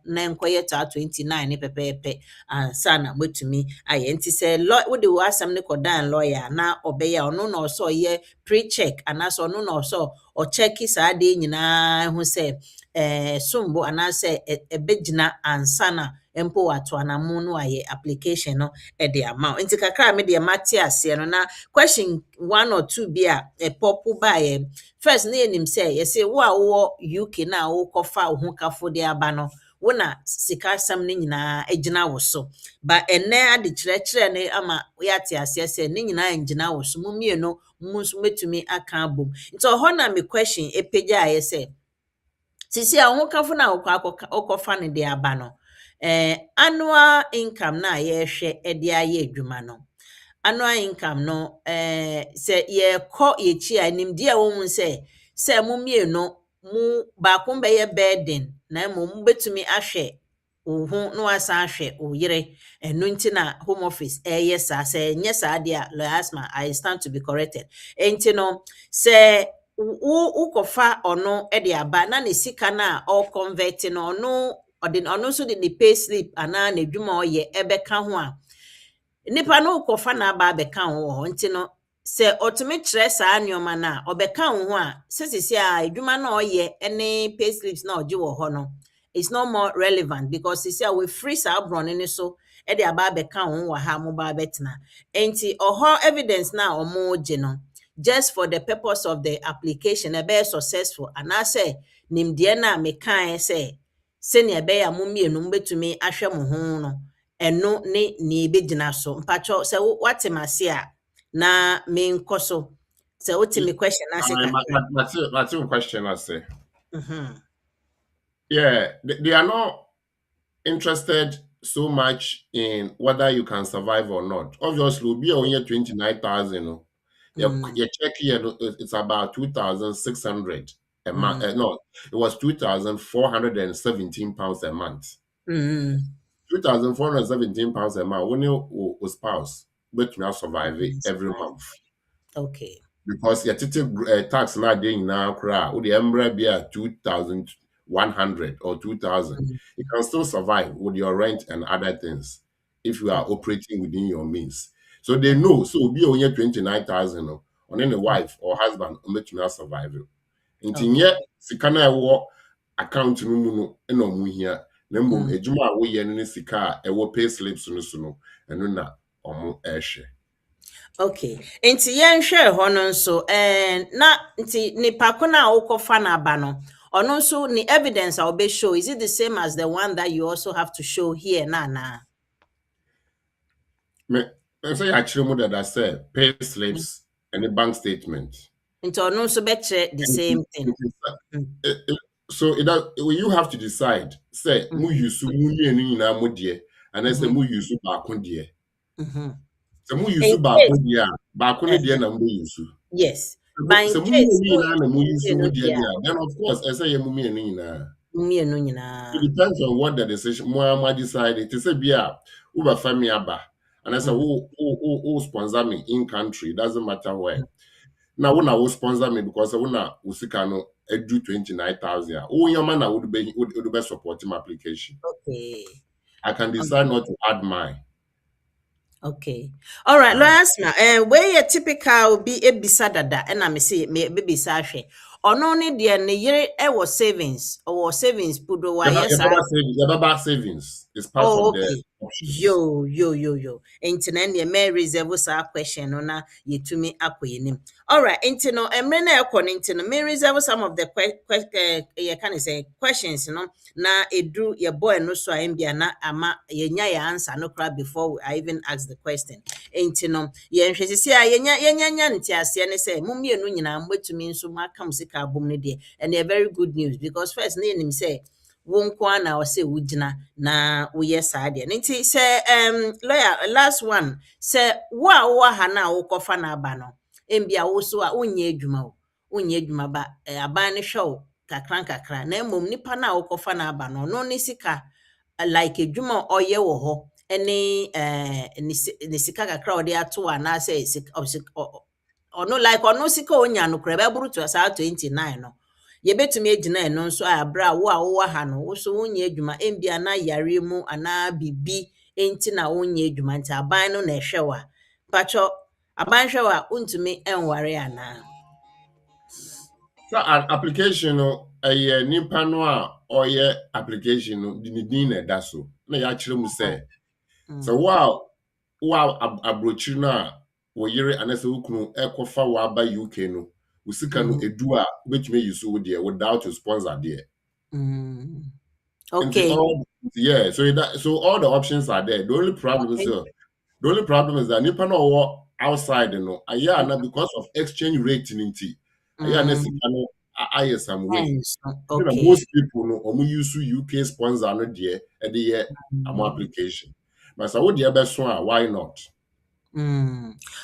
na enkoye ta 29 ne pepepe ansa na matumi aye nti se wode wo asam ne kodan lawyer na obeya ono na so ye pre-check anaso ono na so o check sa de nyina hu se sumbo anase ebegina ansa na empo wato anamu no aye application no de amount nti kakra me de mate ase no na question 1 or 2 bi a popu ba first na enim say yesi wo a wo UK na wo kofa wo kafo de aba no wo na sika sam ne nyina agina wo so ba ene ade kyerɛkyerɛ ne ama yate ase se ne nyina agina wo so mu mienu mu so metumi aka abom nti ho na me question epagya aye say sisi a wo kafo na wo kofa ne de aba no annual income na yɛhwɛ de ayɛ adwuma no annual income no sɛ yɛkɔ yɛkyi a nimdeɛ a wɔhu sɛ mo mmienu mu baako bɛyɛ burden na mmom betumi ahwɛ wo ho na wasan ahwɛ wo yere ɛno nti na home office ɛyɛ saa sɛ nyɛ saa deɛ a Loyasma I stand to be corrected nti no sɛ wo kɔfa ɔno de aba na ne sika na ɔ convert no ɔno so de ne pay slip ana na adwuma ɔyɛ ɛbɛka ho a nipa no kɔfa na aba abɛka ho hɔ nti no sɛ ɔtumi kyerɛ saa nneɛma na ɔbɛka ho a sesisi a adwuma na ɔyɛ ne pay slips na ɔgye wɔ hɔ no it's no more relevant because sisi a we free saa brɔne ne so de aba abɛka ho wɔ ha mo ba abɛtena nti ɔhɔ evidence na ɔmo gye no just for the purpose of the application ɛbɛyɛ successful anaasɛ nimdeɛ na mekae sɛ sɛnea ɛbɛyɛ a mo mmienu mbɛtumi ahwɛ mo ho no ɛno ne ebegyina so mpatwɔ sɛ wate mase a na menkɔ so sɛ wote me question ase kakra That's your question, I say. Yeah, they are not interested so much in whether you can survive or not. Obviously, we'll be on your 29,000. Your check here, it's about 2,600 a month. No, it was 2,417 pounds a month. 2,417 pounds a month. When you spouse, but you survive it every month. Okay. Because your tax now doing now, would the embra be at 2,100 or 2,000? You can still survive with your rent and other things if you are operating within your means. So they know. So be on your 29,000 on any wife or husband, let you survive it. Until yet, sikana wo account no mu here. Na mbom ejuma a wo ye ne sika e wo pay slips no so no eno na omo ehwe. Okay. Nti yenhwe ho no nso na nti nipa ko na wokofa na aba no ono nso ni evidence a obe show is it the same as the one that you also have to show here na Me say actually more that I said pay slips and a bank statement. Nti ono nso bɛkyerɛ the And same thing. so you have to decide. Say mu Mhm. use mu mienu nyinaa mu deɛ and I say Mhm. mu use baako deɛ. Mhm. Sɛ mu use In baako case, deɛ a baako ne deɛ uh-huh. na mu use. Yes. But in Sɛ mu case mienu who nyinaa na mu use mu no deɛ dia deɛ then of course I say mu mienu nyinaa. mmienu It nyinaa. depends on what the decision more decide. It is a beer uber family aba. And I say Mm. who sponsor me in country, doesn't matter where. Now when I will sponsor me because I wanna usikano do 29,000. Oh your man I would be supporting my application. Okay. I can decide Okay. not to add mine. Okay. All right. Uh, Lawyers ma. Where your typical be a bisa dada. And I say me baby sashe. Ono ne deɛ ne yere ɛwɔ savings or savings pudo wa yes. your baba savings is part Oh, of the okay. options. Yo. Enti na ne may reserve sa question no na yetumi akoyenim. All right. Enti no emre na ekɔ no enti no may reserve some of the you can say questions no na edu your boy no so ambia na ama yenya your answer no cry before I even ask the question. Enti no ye nhwese si a yenya nti ase ne say mummienu nyina mbetumi nso makam sika abom ne de and a very good news because first na enim say wo nko a na ɔsɛ wogyina na woyɛ saa deɛ no nti sɛ lawyer last one sɛ wo a wowɔ ha no a wokɔfa no aba no mbia wo so a wonyɛ adwuma o wonyɛ adwuma ba aban no hwɛ wo kakra nkakra na mmom nipa no a wokɔfa no aba no ɔno ne sika like adwuma a ɔyɛ wɔ hɔ ne ne sika kakra a ɔde ato wo anaasɛ ɔno like ɔno sika a ɔnya no koraa ɛbɛboro to saa 29 no yɛbɛtumi agyina ɛno nso a berɛ a wo a wowɔ ha no wo so wonyɛ adwuma ɛmbia na yare mu anaa biribi nti na wonyɛ adwuma nti aban no na ɛhwɛ wo a mpakyɛ aban hwɛ wo a wontumi ɛnware anaa. So an application no nipa no a ɔyɛ application no di ne din na ɛda so. Na yɛakyerɛ mu sɛ sɛ wo a aburokyiri no a wo yere anasɛ wo kunu ɛkɔfa waba UK no wo sika no edu a wobɛtumi ayi so wo deɛ without your sponsor deɛ. Nti Okay. so all the options are there. The only problem is that nipa no ɔwɔ outside no ayɛ ana because of exchange rate nti ayɛ ana sika no ayɛ some way. Okay. Most people no omu use UK sponsor no deɛ ɛde yɛ amo application. But so wo deɛ bɛso a why not? Just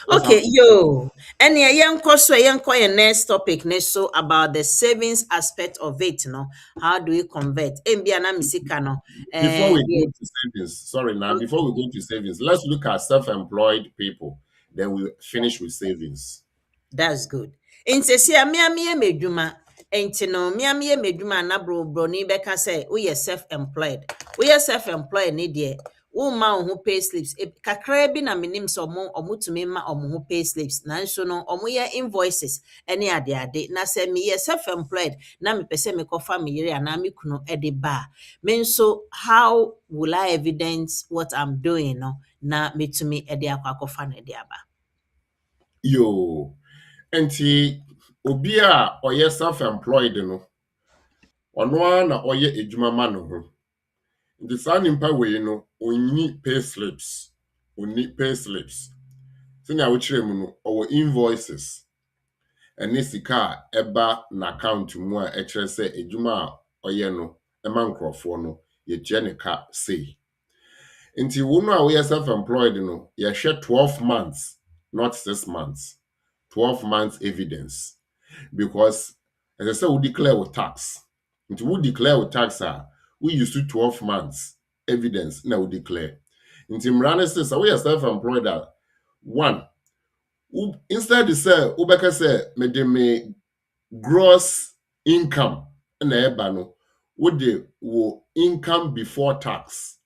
have Okay, to yo. And yeah, your next topic next so about the savings aspect of it, no. How do we convert? Mbia na misika no. before we Yeah, go to savings, sorry now, okay, before we go to savings, let's look at self-employed people. Then we finish with savings. that's good. In sesia me medwuma. Enti no me medwuma na bro ni beka say we are self-employed. We are self-employed ni de wo ma wo ho pay slips kakra bi na menim so omo tumi ma omo ho pay slips nanso no omo ye invoices ene ade na say me ye self-employed na me pese me kofa me yere ana me kunu e de ba me nso how will I evidence what I'm doing no na metumi e de akwakofa na de aba. Yo, enti obi a ɔyɛ self-employed no, ɔno ara na ɔyɛ adwuma ma no ho. Nti saa nimpa wei no, onni pay slips. Onni pay slips. Sɛnea wokyerɛ mu no, ɔwɔ invoices. Ɛne sika a ɛba n'account mu a ɛkyerɛ sɛ adwuma a ɔyɛ no, ɛma nkurɔfoɔ no, yɛtua ne ka sei. Nti wo no a woyɛ self-employed no, yɛhwɛ 12 months, not 6 months. 12 months evidence. Because as I said, we declare with tax. Nti we declare with tax we use to 12 months evidence na we declare. Nti mmara ne sɛ we are self-employed one, instead de sɛ wobɛka sɛ mede me gross income na ɛba no, wode wo income before tax.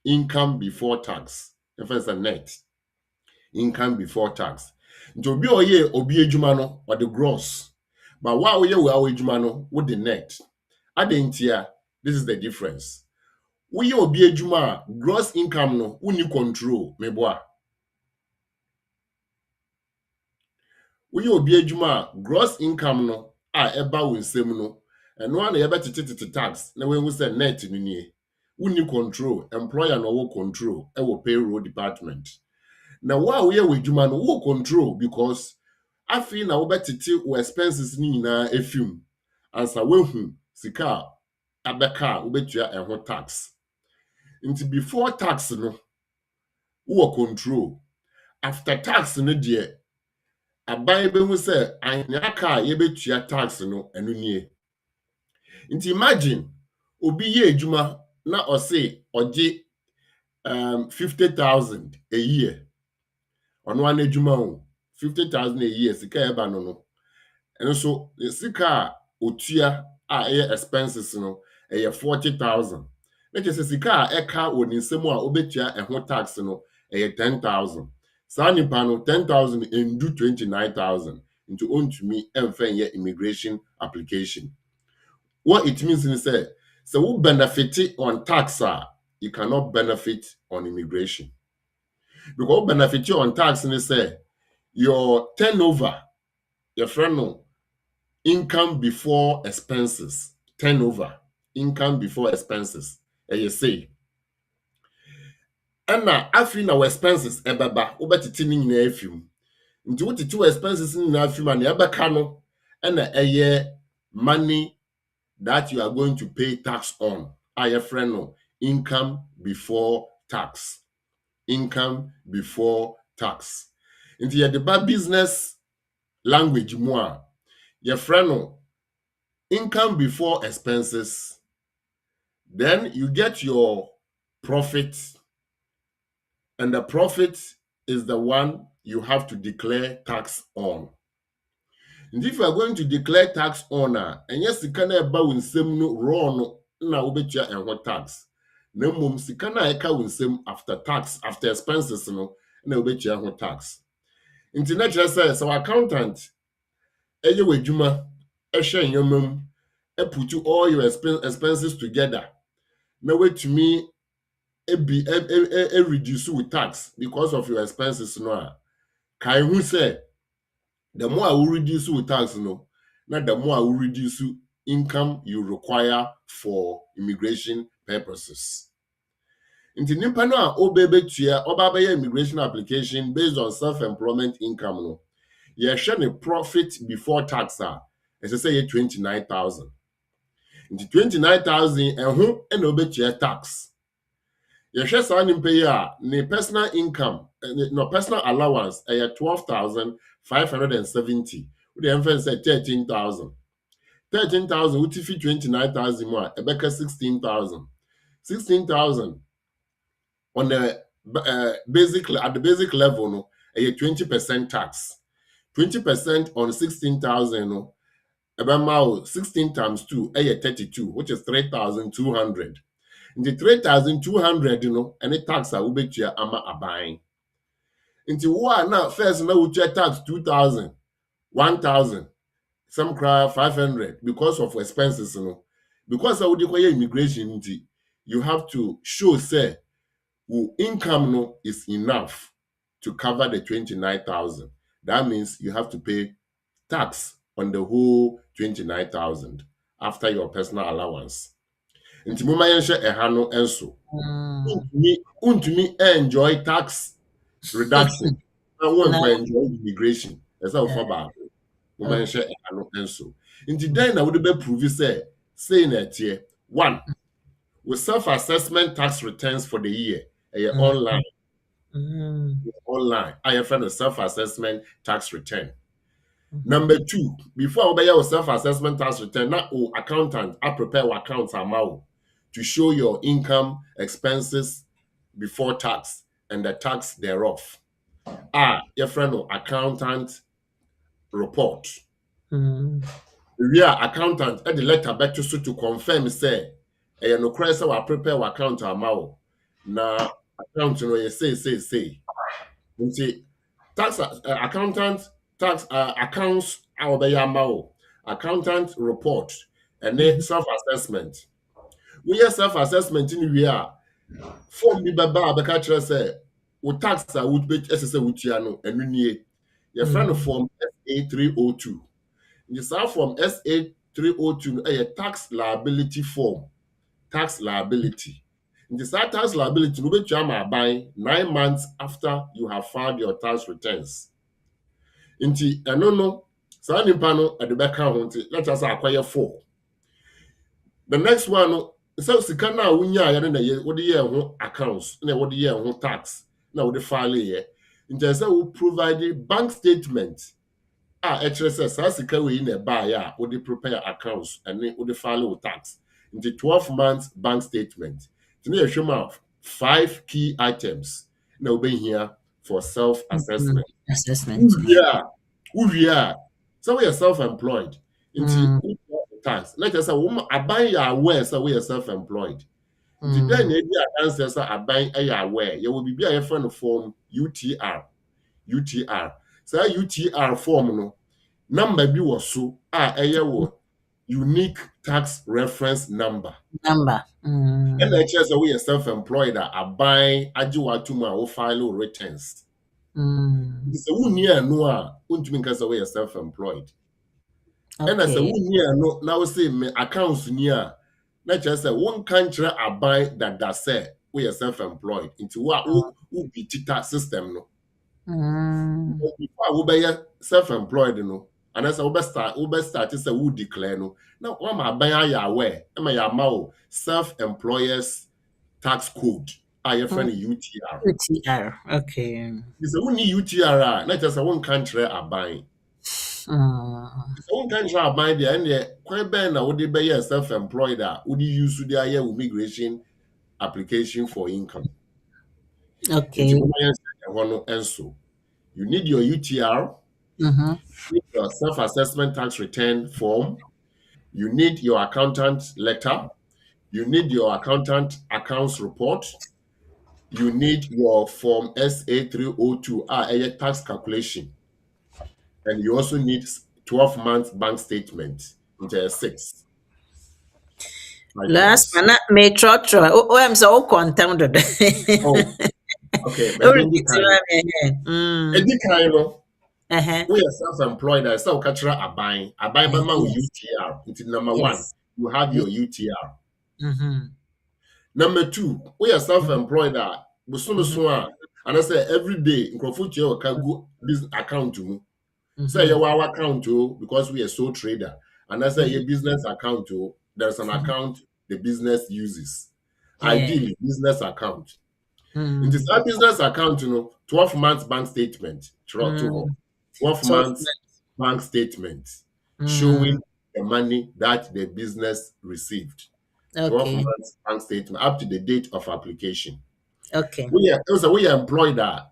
Income before tax. If it's a net. Income before tax. Nti obi a ɔyɛ obi adwuma no ɔde gross. But wa ɔyɛ wo adwuma no with the net. Adentia, this is the difference. Woyɛ obi adwuma a gross income no wonni control meboa. Woyɛ obi adwuma a gross income no a ɛba wo nsam no ɛno a na yɛbɛtete tax na wɔehu sɛ net no nie. Wonni control, employer no ɔwɔ control ɛwɔ payroll department. Now wa we adwuma no wo control because afi na wo betete wo expenses ni nyina efim ansa wehu sika abeka wo betua eho tax. Nti before tax no wo control. After tax no de aban behu say anya ka ye betua tax no eno nie. Nti imagine obi ye adwuma na ose oje 50,000 a year. Ono an adwuma o 50,000 a year sika eba no. And so the sika otua a expenses no 40,000. Let us say sika eka woni nsemu a obetua eho tax no 10,000. Sa nipa no 10,000 and do 29,000 into own to me emfen ye immigration application. What it means is say so who benefit on tax you cannot benefit on immigration. Because benefit on tax is say your turnover, your friend no income before expenses, turnover, income before expenses. And you say, and now after our expenses, ebaba, ubeti ni nyina efim. Nti what two expenses ni na efim and ebeka no, and a money that you are going to pay tax on. Your friend no income before tax, income before tax. Nti ye deba business language more. Your friend no income before expenses. Then you get your profit, and the profit is the one you have to declare tax on. And if you are going to declare tax on, and yes, you can buy with some raw no na ubetia and what tax. No mum sikana eka winsem after tax, after expenses no na ubetia and what tax. Internet says so accountant eye wejuma ehwe nyomam put all your expenses together. Now wait to me reduce with tax because of your expenses no. Kai who say the more I will reduce with tax no, not the more I will reduce income you require for immigration purposes. Inti nimpa no a obebe tua obaba immigration application based on self-employment income no. You share the profit before tax as I say 29,000. Inti 29,000 and obetua tax. Yɛhwɛ saa nimpa yi a ne personal income no personal allowance 12,570. Wode ɛmfa sɛ 13,000. 13,000 wote fi 29,000 mu a ɛbɛka 16,000. 16,000 on the basic at the basic level no 20% tax. 20% on 16,000 no ɛbɛma 16 times 2 32, which is 3,200. Nti 3,200 any tax a ubetua ama aban. Nti wo a na first na utua tax 2,000, 1,000, some cry 500 because of expenses Because of the immigration nti, you have to show say your income is enough to cover the 29,000. That means you have to pay tax on the whole 29,000 after your personal allowance. Nti moma yɛnhwɛ ɛha no enso. Untumi enjoy tax reduction. Na won't enjoy immigration. Esa wo fa ba. Moma yɛnhwɛ ɛha no enso. Nti then na wode be prove say na tie. 1. With self-assessment tax returns for the year. Online. Online. I have a self-assessment tax return. Number 2, before I buy your self-assessment tax return, now accountant, I prepare your accounts amount to show your income, expenses before tax and the tax thereof. Your friend accountant report. We are accountant at the letter better so to confirm say no credit say prepare your account amount. Na account you say. You see tax accountant tax accounts our accountant report and then self-assessment. We have self-assessment in we are form bi baba abeka kire say wo tax would be SSA wutia no enu nie. Your friend form SA302. You start from SA302 a tax liability form. Tax liability. In the tax liability, no bet you am buying 9 months after you have filed your tax returns. Inti no. Saa nipa no at the back account, let us acquire 4. The next one, so sika na wunya ya na ye wode ye ho accounts, na wode ye ho tax, na wode file ye. Inti say we provide bank statement. Actually says saa sika we na buy ya, wode prepare accounts and then wode file with tax. Inti 12 months bank statement. Tini ye show 5 key items na we be here for self assessment. Assessment. Yeah. So we are self-employed. Into tax. Let us say I buy your aware so we are self-employed. Into then maybe answers I buy a aware. You will be a friend form UTR. So UTR form no number be was so unique tax reference number. And I just we are self-employed. I buy ajuatuma or file returns. It's a wound year no because we are self-employed. And as a wound year no now say me accounts near not just a one country I buy that say we are self-employed into what who be tita system no. Before we be self-employed no. And as a we start to say who declare no. Now what my buy ya aware am ya ma self-employers tax code. I friend UTR. UTR. Okay. It's a only UTR, not just a one country are buying. It's one country are buying there, and the quite bad now would be self-employed. Would you use the immigration application for income? Okay. And so you need your UTR, you need your self-assessment tax return form, you need your accountant letter, you need your accountant accounts report. You need your form SA302, a tax calculation. And you also need 12 months bank statement, into 6. Last one, may trot. Oh, I'm so confounded. Oh, okay. We are self-employed. I still catch a buying. A buying by UTR. It's number 1. You have your UTR. Number 2, we are self-employed. And I say every day, in Kofuchi, can go business account to me. Say your account to because we are sole trader. And I say your business account to there's an account the business uses. Ideally, business account. In this business account, 12 months bank statement. 12 months bank statement showing the money that the business received. 12 months bank statement up to the date of application. Okay. We are employed a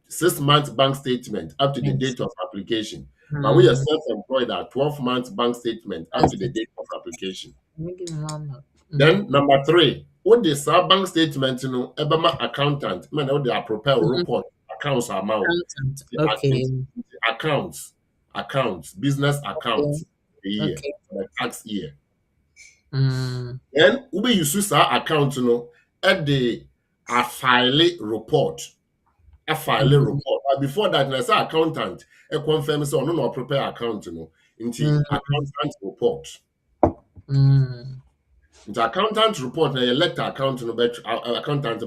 6 months bank statement up to the date of application. But we are self-employed at 12 months bank statement up to the date of application. Then number 3, what the bank statement, Ebama accountant, what they are prepared report accounts amount. Accounts, business accounts, the year, the tax year. Then we use our account, at the a file report. But before that, as an accountant, a confirm so no prepare account, into accountant report. Into accountant report, na letter accountant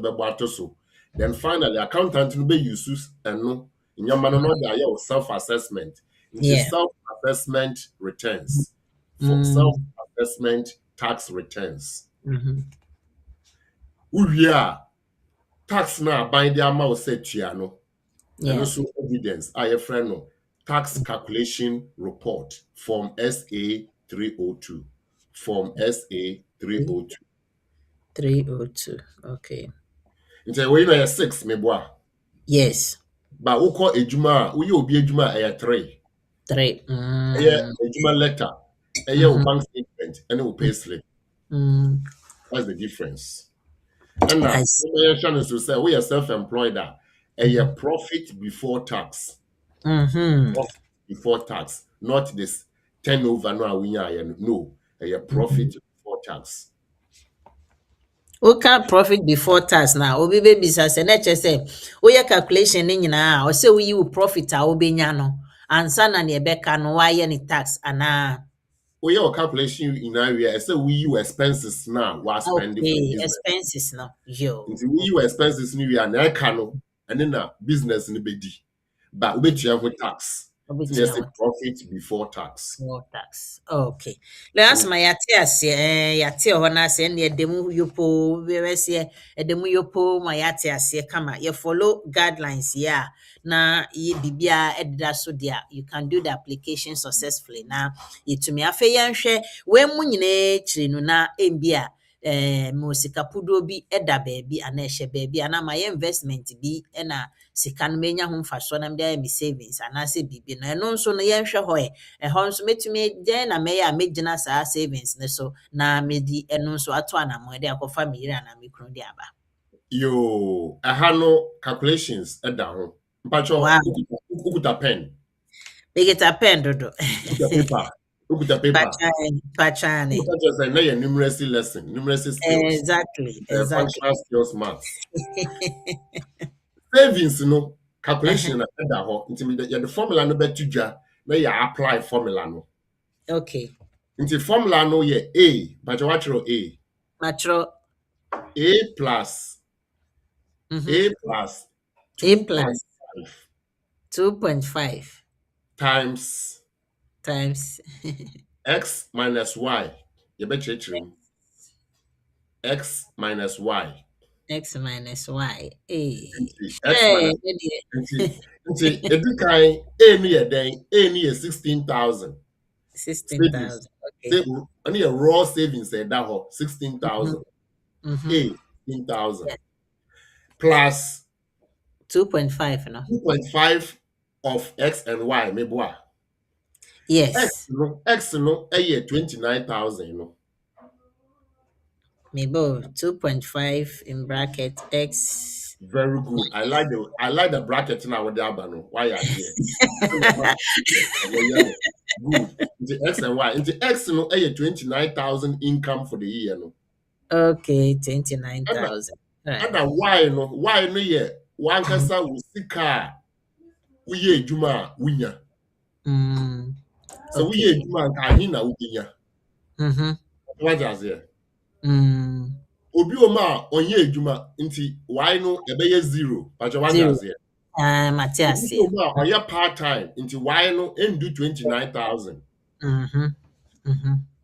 be so. Then finally, accountant will be used and no in your man no self-assessment. Into self-assessment returns. For self-assessment tax returns. We are tax now by the amount set no. And also evidence. I friend no tax calculation report form SA 302. Form SA 302. 302. Okay. Nti we know 6 me boa. Yes. But we call ejuma, we obi ejuma 3. 3. Ejuma letter. Bank statement and we pay slip. That's the difference. And now, to say we are self-employed. A profit before tax. Profit before tax, not this turnover. No, a profit before tax. Okay, profit before tax now. Obi baby say na say we calculation ni nyina o say we profit a obenya no ansa na ne beka no wa ye ni tax ana. your calculation in area, I say we you expenses now was spending for Okay, business. expenses no. Yo. Nti we you expenses ni we na eka no, and then business ni bedi. But we you have tax. So you say profit before tax. More tax. Okay. Last my yate ho na se ne edemu yopo we se edemu yopo my yate kama you follow guidelines here na ye bibia edida so dia you can do the application successfully na yetumi afa yanhwe we mu nyine chiri no na embia mo sika pudo bi eda baabi ana ehye baabi ana my investment bi na sika no menya ho mfaso na mde me savings ana se bibi no eno nso no yenhwe ho ho nso metumi den na meya megina saa savings ne so na medi eno nso ato anamo de akofa me yira na me kunu de aba. Yo, aha no calculations eda ho. Mpacho Wow. ukuta pen. Begeta pen dodo. Ukuta paper. Pachane. Just like your numeracy lesson, numeracy skills. Exactly. Functional skills maths. Savings, calculation na eda ho. Nti the formula no betu dwa na ya apply formula no. Okay. Nti formula no ye A, but you watch A. Matro. A plus. A plus. A plus 2.5 times x minus y. You bet you x minus y. X minus y. A. X minus nti edukai A ni ye den, A ni ye 16,000. 16,000. Okay. Only a raw savings that ho 16,000. A 16,000 plus 2.5 no. 2.5 of x and y meboa. Yes. X no a year 29,000 Maybe 2.5 in bracket x. Very good. I like the bracket now with the abano. Why are here? Good. The x and y. The x no a year 29,000 income for the year no. Okay, 29,000. And why no year one kasa usika we ye juma winya. So we ye juma kahina winya. What does here? Obi oma onye ejuma nti why no ebeye 0 pacho what does here? Matthias. Obi oma oya part time nti why no do 29,000.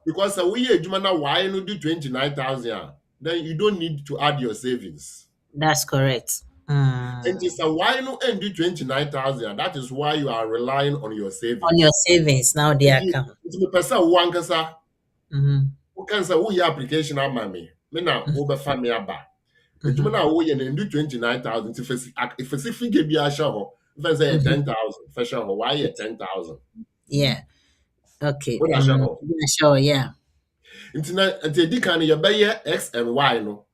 Because we ye ejuma na why no do 29,000 then you don't need to add your savings. That's correct. And it's a why no do 29,000. That is why you are relying on your savings. On your savings now the account. It's the person who one kasa. Who can say who your application am me? Me na over family aba. The juma na who ye do 29,000. If it's figure be a show, if say 10,000, for sure. Why 10,000? Yeah. Okay. Sure, yeah. Until the can you buy X and Y no.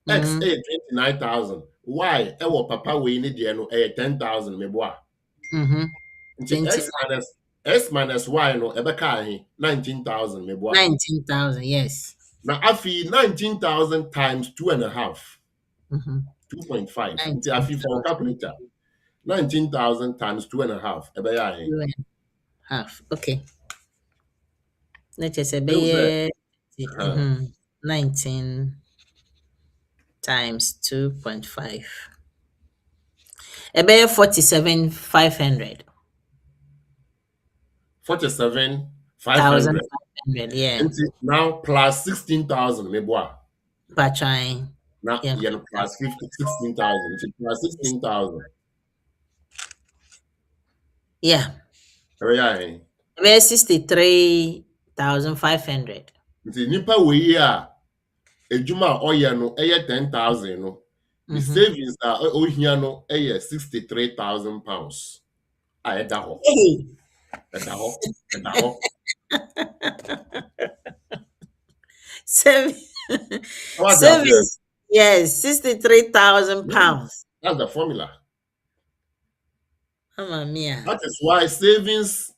X 29,000. Y papa we need no 10,000 me boa. X minus Y no ebeka 19,000 me boa. 19,000, yes. Now afi 19,000 times 2.5. 2.5. Nti afi for calculator. 19,000 times 2.5 ebeya 2.5. Okay. Let's just say 19 times 2.5. About 47,500. 47,500. Yeah. Now plus 16,000 meboa. Patchine. Now yeah, plus 16,000. Plus 16,000. Yeah. About 63,500. Nipa we ejuma oya no 10,000 no. The savings are ohia no 63,000 pounds. Eda ho. Savings. Yes, 63,000 pounds. That's the formula. Mamma mia. That is why savings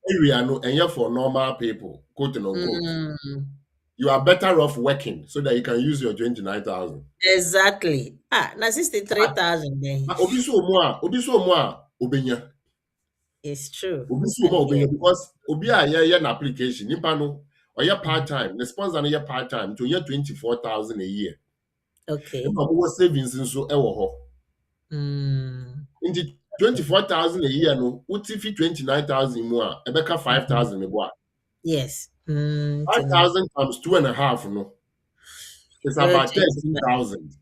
area no and for normal people, quote and unquote. You are better off working so that you can use your 29,000. Exactly. Now 63,000 then. Obiso mo obenya. It's true. Obi so ma And yeah. because obi a ye an application nipa no or part time. The sponsor no part time to 24,000 a year. Okay. And mo savings nso e wo ho. Mm. Into 24,000 a year no, uti fi 29,000 mu a e beka 5,000 me bo a. Yes. 5,000 times 2.5 no. It's about 13,000.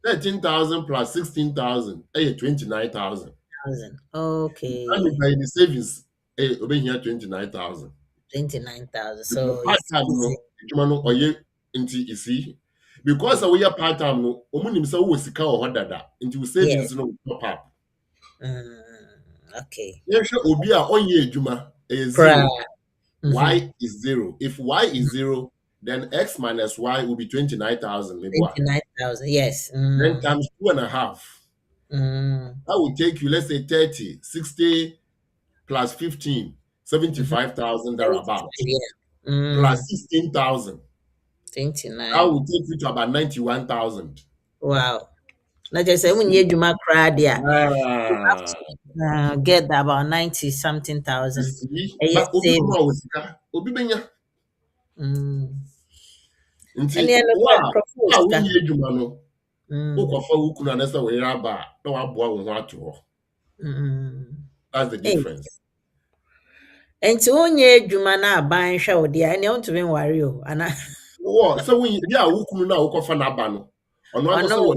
13,000 plus 16,000, 29,000. Okay. And by the savings, over here 29,000. 29,000. The So part it's time easy. no, no oye into you see. Because we are part time no, omunim say wo sika o hodada. Into Yes. savings no top up. Mm, okay. Yes, obi a onye adwuma is Pra. zero. Y is zero. If Y is zero, then X minus Y will be 29,000. 29,000. Yes. Then times 2.5. Mm, That will take you, let's say 30, 60 plus 15, mhm. 75,000 thereabout. Yeah. Plus 16,000. That 29. will take you to about 91,000. Wow. Like I said, when you do my crowd, yeah, you have Ah, to get about 90 something you thousand. see? Yes, But obi save. kuma osika, obi benya. Mm. And Nti then wa propose. wunye adwuma no, Mm. ukwafa wukunu anasa we aba na waboa wo ho ato ho. Mm. That's the Hey. difference. Enti wonye adwuma na aban hwɛ wo de ene wontumi nware o ana So when bia wukunu na ukwafa na aba no, ono ono akoso wo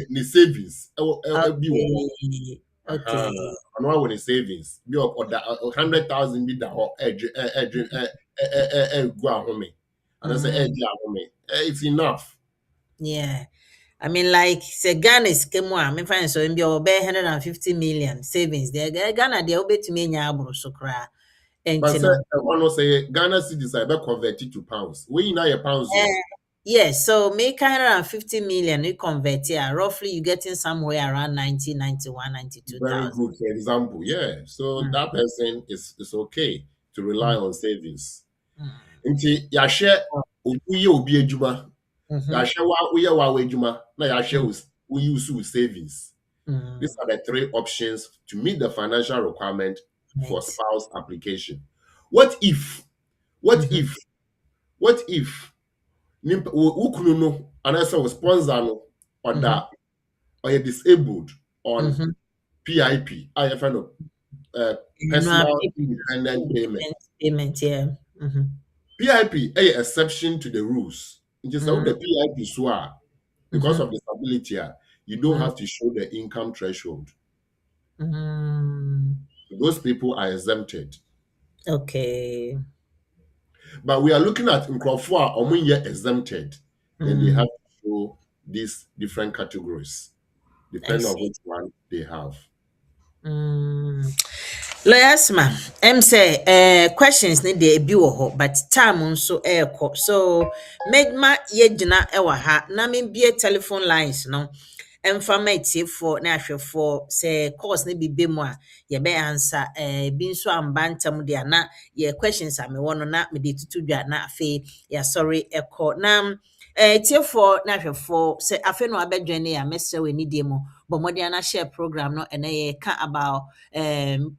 ni savings bi wo ho. okay Aha. okay Ono wa wo ni savings. Bi oda 100,000 bi da ho gu ahome. And say mm, di ahome. It's enough. yeah. I mean, like, say Ghana is came one. Me find so in be over 150 million savings there. Ghana, they obey to me nyabro so cry. And But you say know, one no say Ghana cedis I be convert it to pounds. We na your pounds eh, o. yes, so make 150 million, you convert here. Roughly, you getting somewhere around 90, 91, Very 92,000. good for example. Yeah. So Mm, that person is okay to rely mm, on savings. mm. Nti ya share obi obi adwuma. Mm-hmm. Ya share wa uye wa adwuma na ya share Mm, we use savings. These mm. are the three options to meet the financial requirement for Right. spouse application. What if? What Mm-hmm. if? What if? Ukunu no, and also sponsor no, or Mm-hmm. that, or you're disabled on Mm-hmm. PIP, IFN, No, personal independent payment. payment, yeah. Mm-hmm. PIP, a exception to the rules. It is how Mm-hmm. the PIP SWA, because of disability, you don't have to show the income threshold. Mm-hmm. Those people are exempted. Okay. But we are looking at Nkrofua or exempted. Then they Mm, have to show these different categories, I depending on see. which one they have. Mm. Lawyers ma, say questions need dey bi wɔ hɔ, but time nso ɛrekɔ. So medma yɛgyina ɛwɔ ha na membie telephone lines no. Ɛmfa ma atiefoɔ na ahwɛfoɔ sɛ course no bi ba mu a yɛbɛyɛ ansa bi nso amba ntɛm de a na yɛ questions a mewɔ no na mede tutu dwa na afei yɛasɔre ɛkɔ. Na atiefoɔ na ahwɛfoɔ sɛ afei na wabɛdwene ne a mɛsrɛ wɔ anidie mu bɔ mmɔden na share program no ɛnɛ yɛka about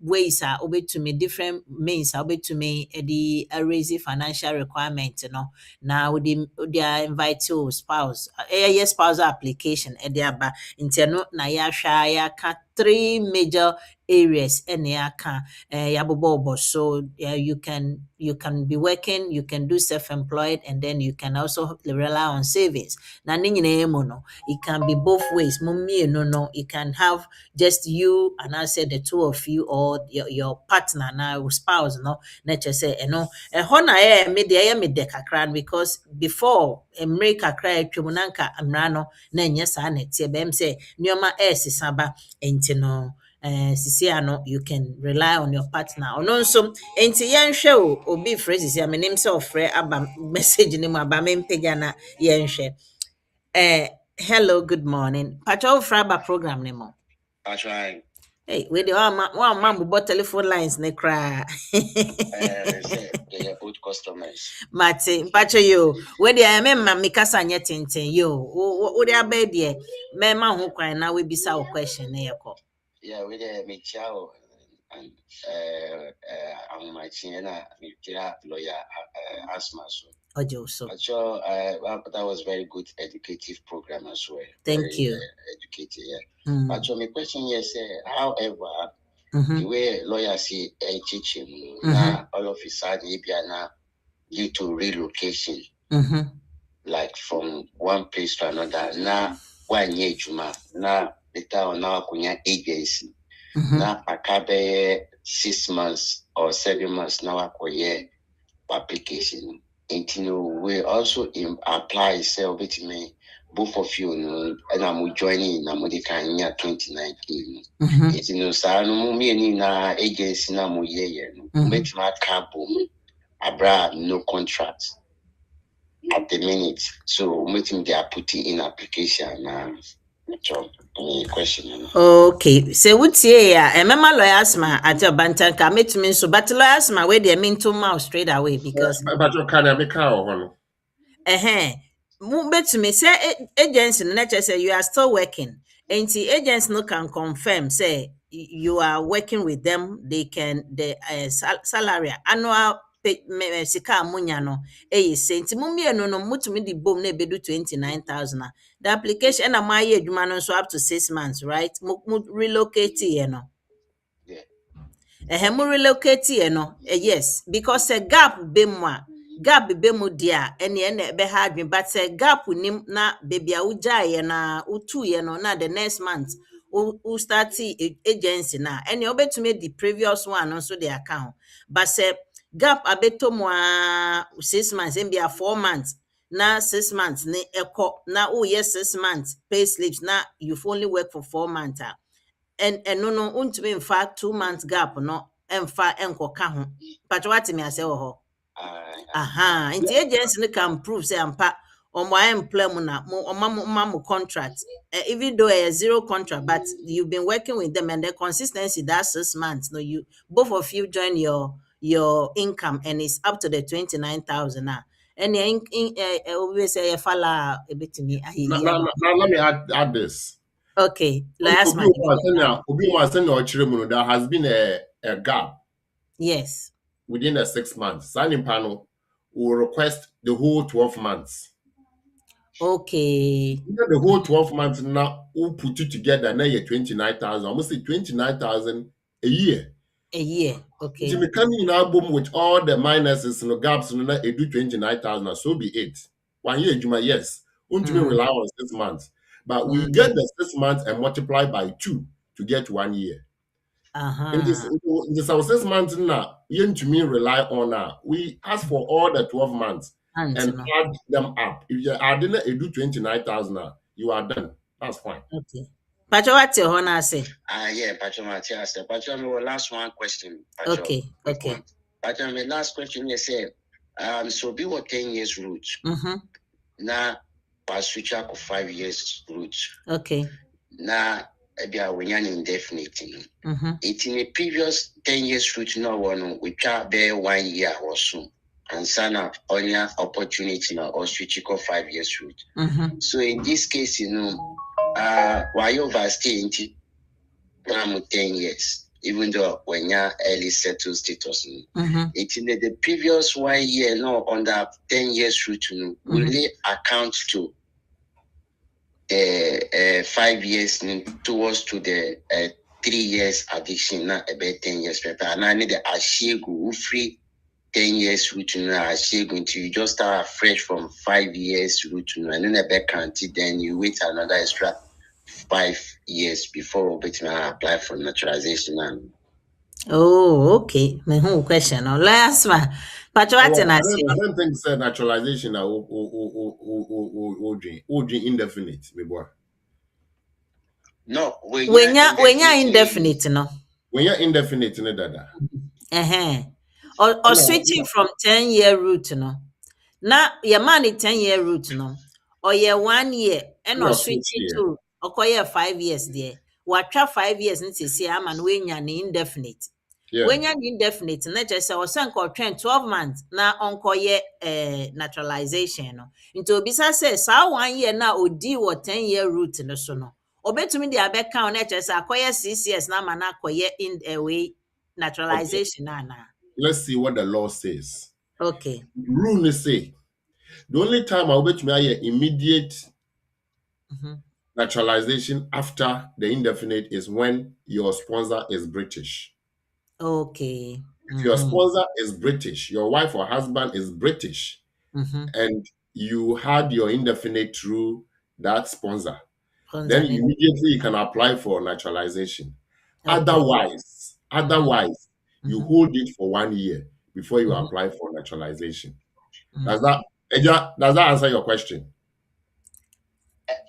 ways a wobɛtumi different means a wobɛtumi de raise financial requirement no na wode invite wo spouse ɛyɛ spousal application de aba nti ɛno na yɛahwɛ a yɛaka three major areas ɛne yɛaka yɛabobɔbɔ so you can be working, you can do self-employed, and then you can also rely on savings. Na ne nyinaa mu no, it can be both ways. Mummienu no, it can have just you and I said the two of you or your partner na your spouse no. Na kyerɛ sɛ ɛno ɛhɔ na ɛyɛ me de kakra no because before mmere kakra atwam na nka mmara no na ɛnyɛ saa na ɛteɛ bɛm sɛ nneɛma ɛresesa ba nti no sisi ano you can rely on your partner ɔno nso nti yɛnhwɛ o obi frɛ sisi a menim sɛ ɔfrɛ aba message ne mu aba mempagya na yɛnhwɛ hello good morning patwa wofrɛ aba program ne mu hey we de one man bobɔ telephone lines ne koraa mate mpatwa yo we de memma mekasa nyɛ tenten yo wo de aba deɛ mɛma ho kwan na webisa wo question ne yɛkɔ and I'm my China lawyer asthma so. Actually, that was very good educative program as well. Thank very, you. Educated, yeah. Actually, my question is, however, the way lawyers see teaching, now all of a sudden, now due to relocation, like from one place to another, now 1 year juma, now later now kunya agency, now akabe 6 months or 7 months now akoye application. And we also apply self with me, both of you, and I'm joining in America in 2019. So me na agency na mo ye met my cabo abra no contract at the minute. So meeting they are putting in application now. Question. Okay, so what's here? Remember lawyers ma at your bantanka met me so, but lawyers ma where they mean to mouth straight away because. But you can't make one. Bet me say agents in nature say you are still working. And the agents no can confirm say you are working with them. They can the salary annual pay sika amunya no say nti mumie no mutumi di bom na bedu 29,000. The application na my adwuma no so up to 6 months, right? Mu relocate no. Mu relocate no. Yes, because a gap be more. Gap be mu dia ene be ha adwen but say gap nim na baby a ujaye na utu ye no na the next month u start agency na ene obetumi the previous one also the account but say gap abeto mu 6 months and be 4 months na 6 months ne eko na yes 6 months pay slips na you've only worked for 4 months and no untumi in fact 2 months gap no emfa enkoka ho but what me ase wo ho the agency can prove say ampa on my employment na mo contract even though a zero contract but you've been working with them and the consistency that's 6 months no you both of you join your income and it's up to the 29,000 now and we say fala a bit to me Now, let me add this. okay last month there has been a gap yes within the 6 months. Signing panel will request the whole 12 months. Okay. The whole 12 months now, we'll put it together. Now you're 29,000. Almost say 29,000 a year. A year. Okay. If you come in album with all the minuses and the gaps, and you do 29,000, so be it. 1 year, Juma, yes. Won't you rely on 6 months? But we get the 6 months and multiply by 2 to get 1 year. In this our 6 months now, you to me rely on now. We ask for all the 12 months and add them up. If you add in it, do 29,000 now, you are done. That's fine. Okay. Pacho, what's your honor say? Yeah, Pacho Matias. Pacho, my last one question. Pacho. Okay. Pacho, my last question is say, so be what 10 years route. Now, pass switch up 5 years route. Okay. Now, when you're indefinite. It's in the previous 10 years route, no one we can bear 1 year or so. And sign up on your opportunity or switch 5 years route. So in this case, why you overstay into 10 years, even though when you're early settled status, it's in the previous 1 year, no, on that 10 years route, will they account to 5 years towards to the 3 years addition, not about 10 years paper. And I need the Ashego free 10 years route now. Ashego until you just start fresh from 5 years route and then a back county, then you wait another extra 5 years before we apply for naturalization. Oh, okay. My whole question. Last one. But what I don't think naturalization or indefinite, maybe. No, when you're indefinite, no. When you're indefinite, no, dada. Or switching from 10-year route, no. Now your money 10-year route, no. Or your 1 year and or switching to or 5 years there. What 5 years and say I'm and when you're indefinite. Yeah. When you're indefinite, not just our son called 12 months now on naturalization. No. Into Bisa says, so 1 year now or deal or 10-year route in the sono. Or bet to me the abe count just acquire 6 years now man acquire in a way naturalization, Nana. Let's see what the law says. Okay. Rule they say the only time I'll bet me immediate naturalization after the indefinite is when your sponsor is British. Okay. If your sponsor is British, your wife or husband is British, and you had your indefinite through that sponsor, then immediately you can apply for naturalization. Okay. Otherwise, you hold it for 1 year before you apply for naturalization. Does that answer your question?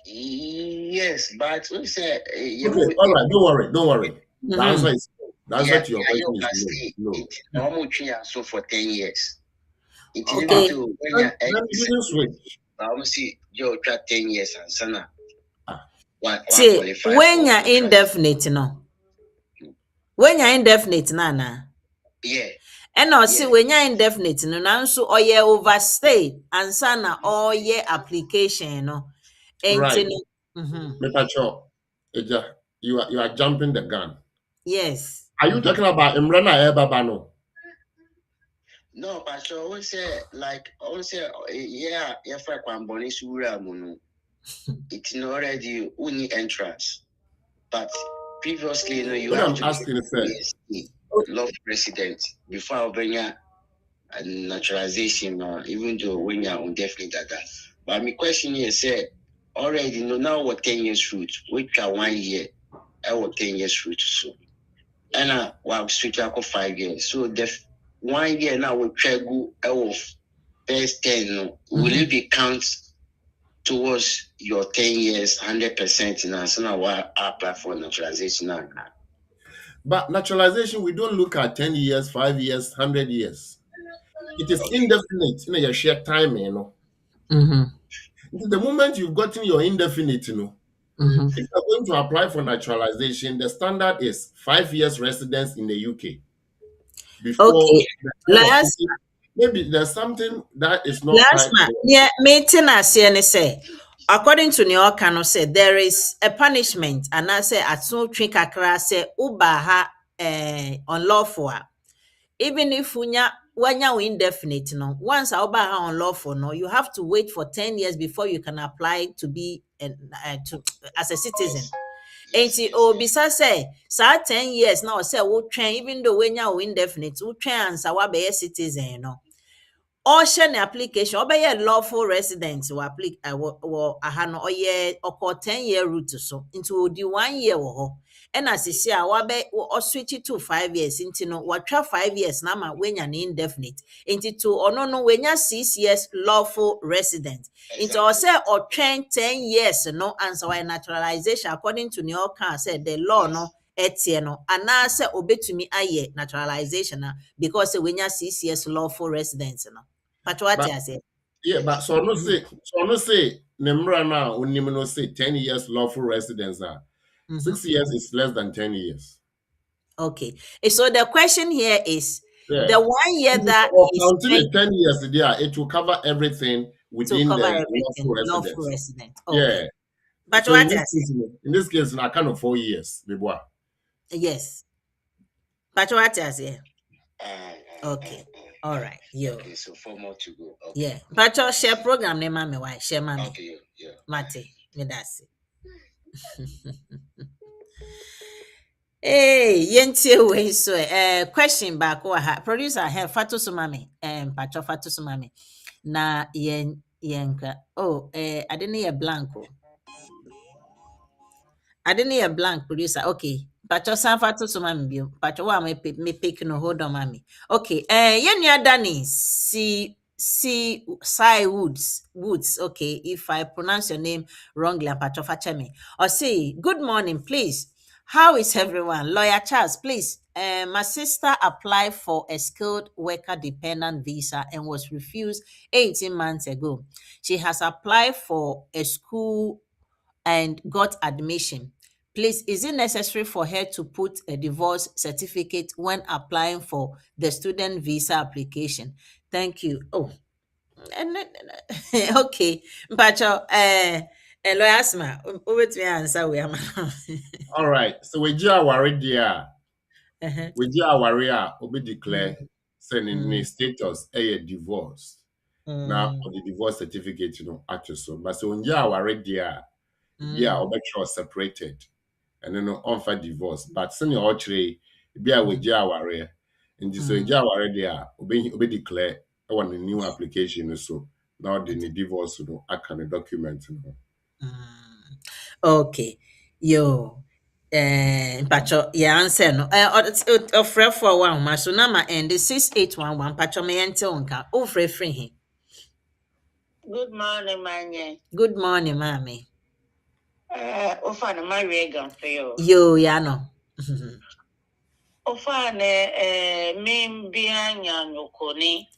Yes, but we say Okay, all right, don't worry. The answer is no. The answer to your question is no. So for 10 years. Okay. Then you didn't switch. I see you 10 years and sana. See, when you're indefinite, no. When you're indefinite, Nana. Yeah. And also when you're indefinite, no, now so or you overstay and sana or your application, no. Right. Mm-hmm. You are jumping the gun. Yes. Are you talking about Imrana Ebabano? No, but I always say yeah, if I can bonus it's not already only entrance. But previously, you What have I'm to asking is love resident before I bring a naturalization, even though when you're indefinite at that. But my question is, already now what 10 years route, which are 1 year, I will 10 years route so. And I switch out 5 years. So the 1 year now will try go out first 10. Will it be count towards your 10 years 100% now? So now I apply for naturalization now. But naturalization, we don't look at 10 years, 5 years, 100 years. It is indefinite. Your share time, The moment you've gotten your indefinite, if you're going to apply for naturalization, the standard is 5 years residence in the UK. Before Okay. the time of putting, maybe there's something that is not Last quite man, yeah, maintenance here say. According to New York, say there is a punishment, and I say at no trick akra say ubaha unlawful. Even if when you indefinite, no, once ubaha unlawful, no, you have to wait for 10 years before you can apply to be as a citizen. And obisa say, 10 years now say we train, even though when you indefinite, we train and say we be a citizen, no. Or share application or be a lawful resident will apply aha no or 10-year route so into the 1 year wo and as you see our be or switch it to 5 years into no what 5 years na ma when an indefinite into to or no when you 6 years lawful resident into or say or train 10 years no answer why naturalization according to New York said the law no etie no anaasɛ obetumi ayɛ naturalization because when you 6 years lawful residence no but what you say but so no say Nemra now unim no say 10 years lawful residence 6 years is less than 10 years. Okay, so the question here is the 1 year that is counting 10 years there, it will cover everything within to cover the everything lawful resident. Okay. Yeah. But So what in this case, I kind of 4 years. Yes. But what you say? Okay. All right. Okay, so 4 more to go. Okay. Yeah. But your share program name me why share mommy. Okay, yeah. Mate, me that's it. Hey, yentie we so question back ha producer here Fatu Sumami Pacho Fatu Sumami na yenka I didn't hear blanco. I didn't hear blank producer. Okay. Pacho sanfa to so mami bio. Pacho wa me pick no hold on mami. Okay. Yenya Danny see Sai Woods. Okay. If I pronounce your name wrongly, Pacho fache me. Or say good morning, please. How is everyone? Lawyer Charles, please. My sister applied for a skilled worker dependent visa and was refused 18 months ago. She has applied for a school and got admission. Please, is it necessary for her to put a divorce certificate when applying for the student visa application? Thank you. Oh, okay. Mpacho, lawyer Asma, over to me answer we am. All right. So we just worried there. We ji aware obi declare sending in status a divorce. Now or the divorce certificate ato so. But so onye aware dia bia obetro separated and then on for divorce. But senior ochre bia we ji aware. And so onye aware dia obi declare on the new application so. Now the divorce aka the document Okay. Yo. Pacho, yeah, answer no. Offer for one ma so na ma end 6811 pacho me ente onka. Offer free him. Good morning, Manye. Good morning, mommy. Ofana Mariagan for you. Yo, ya no. Ofana Mimbianya Nukoni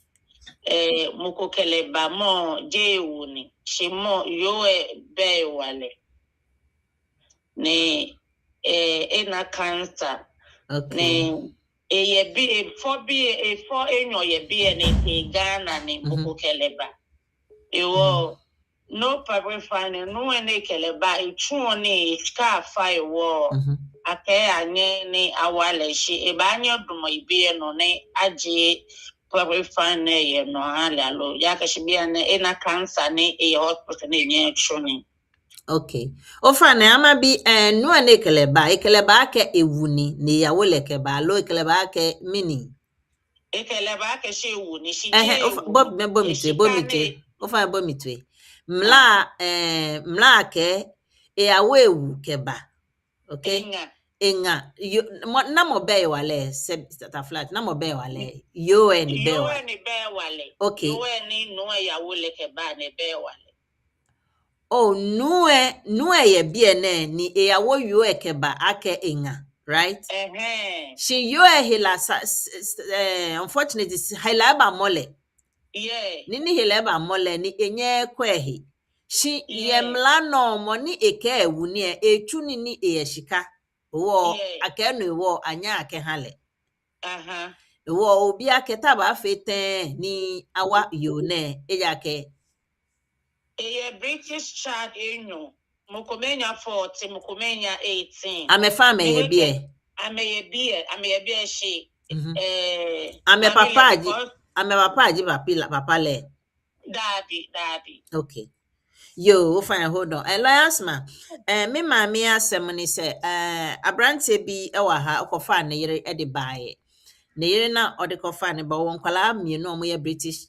Mukokeleba mo Jewuni. Shimo yoe be wale. Ne ena cancer. Okay. Ne ye be for enyo ye be ne Ghana ne Mukokeleba. Ewo no public finance no ene keleba etu ne ska firewall ake anye ne awale shi e ba anye domo ibe no ne aje public finance ye no halalo ya ka shi bia ne na cancer ne e hospital ne nye truni. Okay. Ofa na ama bi no ene keleba ke ewuni ne ya wole keba lo keleba ke mini. Ekeleba ke shi ewu ni shi Bob me bomitwe. Ofa bomitwe. Mla ke awewu keba. Okay. Enga na mo be wale ta flat na mo be wale yo ni be wale. Okay. Yo ni no ya wole keba ne be wale. Oh nue ye bi ni yawo yo keba ake enga, right? She yo hila unfortunately hila ba mole. Yeah. Nini hila ba mole ni enye kwehi. She yemla no mo ni eke ewu ni etu ni shika. Wo ake no wo anya ake hale. Wo obi ake taba fete ni awa yo ne ejake. A British child Mukomenya 40, Mukomenya 18. I'm a family ye be. I'm a beer she. I'm a papa. I'm a papa le. Daddy. Okay. Yo, fine, hold on. Elias ma. Me mami asem ni se abrante bi e wa ha okofa ne yere e de bae. Ne yere na o de kofa ne ba won kwala mienu o ye British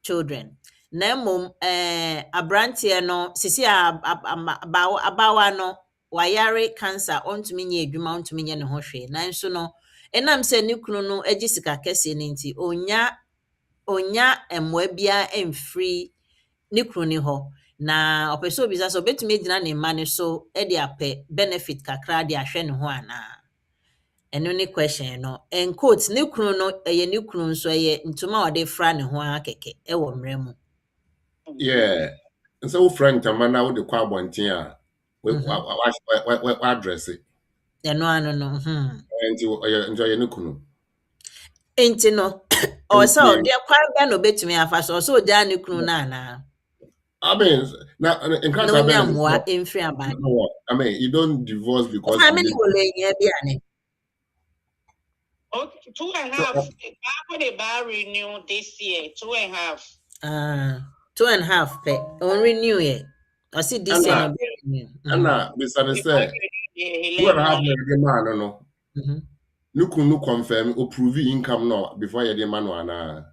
children. Na mom abrante no sisi abawa no wayare cancer ontumi nye adwuma ontumi nye ne ho hwe. Na nso no enam se ne kunu no agisika kese ne nti onya emwa bia emfree ne kunu ni ho. Na opeso obisa so betumi gyina ne ma ne so e de apɛ benefit kakra de ahwɛ ne ho ana eno ne question no en quote ne kunu no eye ne kunu nso eye ntoma ode fra ne ho akeke e wo mra mu. Yeah, and so Frank Tamana with the quabontin we address it. Eno ano no And you enjoy your nukunu. enti no o so de kwa no betumi afa so ja ne kunu na ana. I mean, now in No nyamwa emfri aban. I mean, you don't divorce because How many will ye be ane? Okay, 2.5. They bar renew this year. 2.5. 2.5 pe. On renew ye. I see this year no renew. Anna, misunderstand. 2.5 man no. No confirm or prove income no before you the man wana.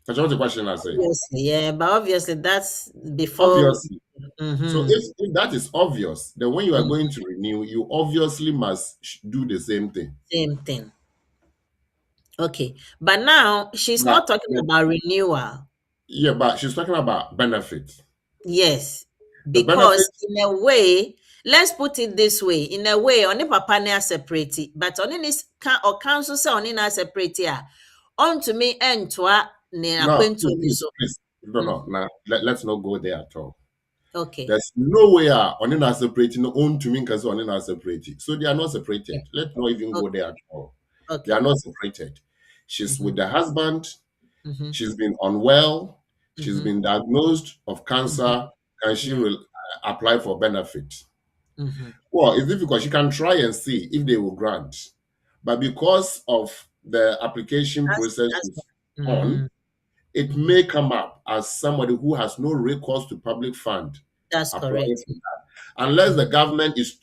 That's what the question I say. Obviously, yeah, but obviously that's before. Obviously. So if that is obvious, then when you are going to renew, you obviously must do the same thing. Same thing. Okay, but now she's not talking about renewal. Yeah, but she's talking about benefit. Yes, because in a way, let's put it this way: in a way, only papa ne separate, but only this or council say only na separate. On to me and to no, please. No. Now let's not go there at all. Okay. There's no way on not separating own to me because on not separated. So they are not separated. Okay. Let's not even go there at all. Okay. They are not separated. She's with the husband. She's been unwell. She's been diagnosed of cancer. And she will apply for benefit. Well, it's difficult. She can try and see if they will grant. But because of the application process is on, it may come up as somebody who has no recourse to public fund. That's applying correct. for that. Unless the government is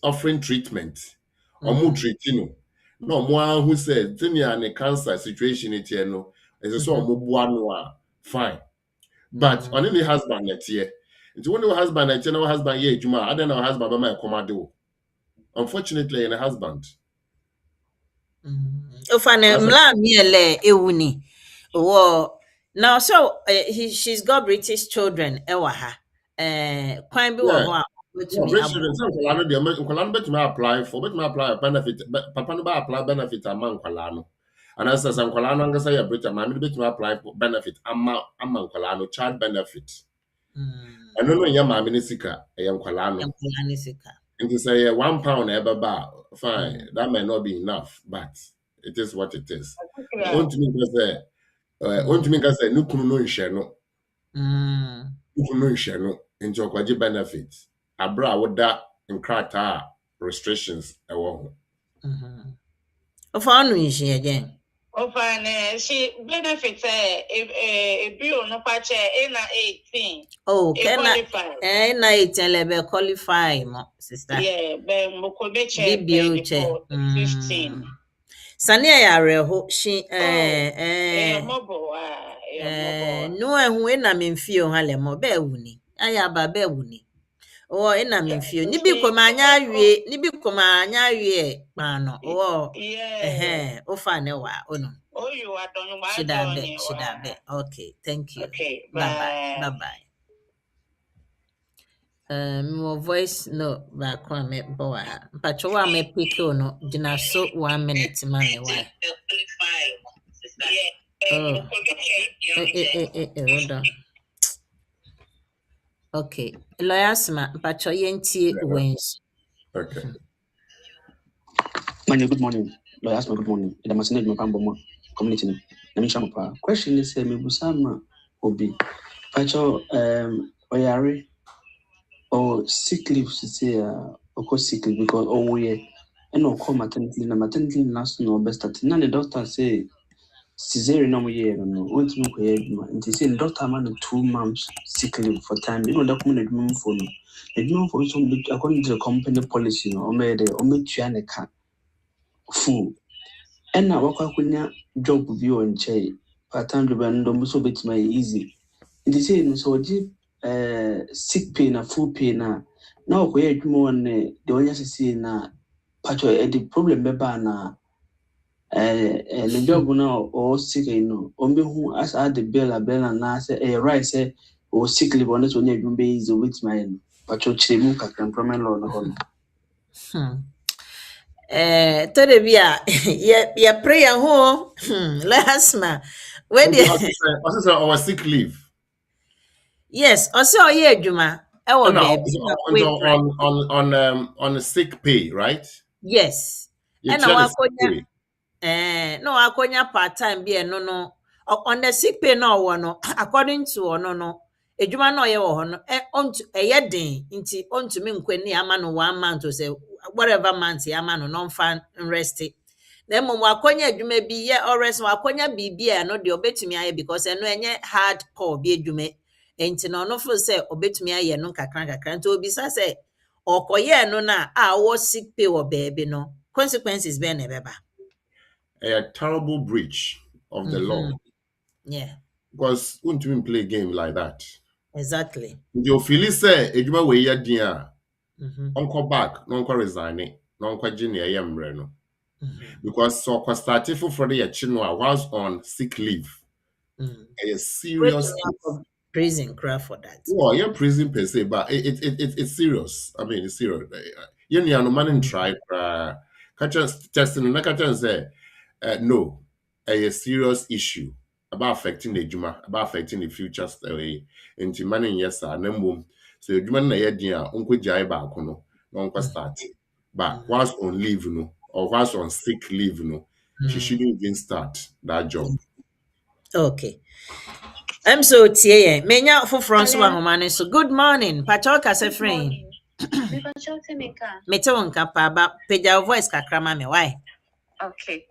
offering treatment or more treating. No more who said the cancer situation it no is so fine. But on the husband net here. It's when your husband net no husband ye juma, I don't know husband by my commando. Unfortunately, in a husband. Ofane mla miele ewuni. Wo now so she's got British children ewa ha. Kwan bi wo Yeah. ho a No, wetumi British abo. children, some Nkwalano dey make Nkwalano betumi apply for betumi apply benefit, papa no ba apply benefit ama Nkwalano. And as Nkwalano ngasa ya British, mama betumi apply for benefit ama Nkwalano child benefit. And no nya mama ni sika e Nkwalano. Nkwalano sika. Nti say £1 e baba, fine, that may not be enough, but it is what it is. Ontumi ka say no kunu no nhye no. Kunu no nhye no, nti okwaje benefit. Abra woda nkrata restrictions ewo ho. Ofanu nhye again. Ofane she benefit bill no pache na 18. Oh, na 18 level qualify mo sister. Yeah, be moko be che BWF 15. Sania ya reho she Mobo no ehun na memfie o hale mo be wuni. Aya ba be wuni. Oh, na memfie. Ni bi ko ma anya awie pa no. Oh. Ofa ne wa ono. Oh, you are done. Should I be? Okay, thank you. Okay, bye. My voice no back one me boy. But you want me pick no. Dina so 1 minute, mommy. Why? Oh, hold on. Okay, lawyers ma. But you ain't wins. Okay. Manya, good morning. Lawyers ma, good morning. The Masinate Mapambo community. Question is me busama obi. Pacho oyare or sick leave say or sick leave because we and call maternity na maternity last no best at none the doctor say cesarean no year no want me ko yeduma and say the doctor man 2 months sick leave for time you know that community for no eduma for so according to the company policy no o me tua ne ka full and now wakwakunya job bi on chai part-time job and ndo so bit my easy it is saying so sick pay na full pay na ko ye adwuma on the one say na patcho the problem be ba na the job na or sick no o me hu as add the bill na say right say o sick leave on so nya adwuma be easy with my patcho chemu kakran problem law no Torebia, yeah, prayer ho. Last ma. When also our sick leave. Yes, also yeah, Juma. On sick pay, right? Yes. And akonya part-time be no. On the sick pay no one according to no. Ejuma no ye wo ho no onto den nti onto me nkweni ama no 1 month to say whatever month ya ama no non fan rest na mom akonya adwuma bi ye always akonya bibia no de obetumi aye because eno enye hardcore bi adwuma enti no no fo say obetumi aye no kakran nti obisa say okoye no na wo sick pay wo baby no consequences be na beba a terrible breach of the law. Yeah, because we don't play a game like that. Exactly. You feel say ejuma we ya dia. Uncle back, no uncle resign, no uncle junior yemre no. Because so started for the chinwa was on sick leave. A serious prison craft for that. Well, yeah, prison per se, but it's serious. I mean, it's serious. You know, no man in try. Catch us testing. No, catch us say no. A serious issue about affecting the juma, about affecting the future story. Into money, yes, sir. No, so juma na yedia unko jai ba kono, no unko start. But whilst on leave, no, or whilst on sick leave, no, she shouldn't even start that job. Okay. I'm so tie. Menya for France wa homa ne so. Good morning. Pachoka se friend. Mete won kapa ba peja voice kakrama me why? Okay.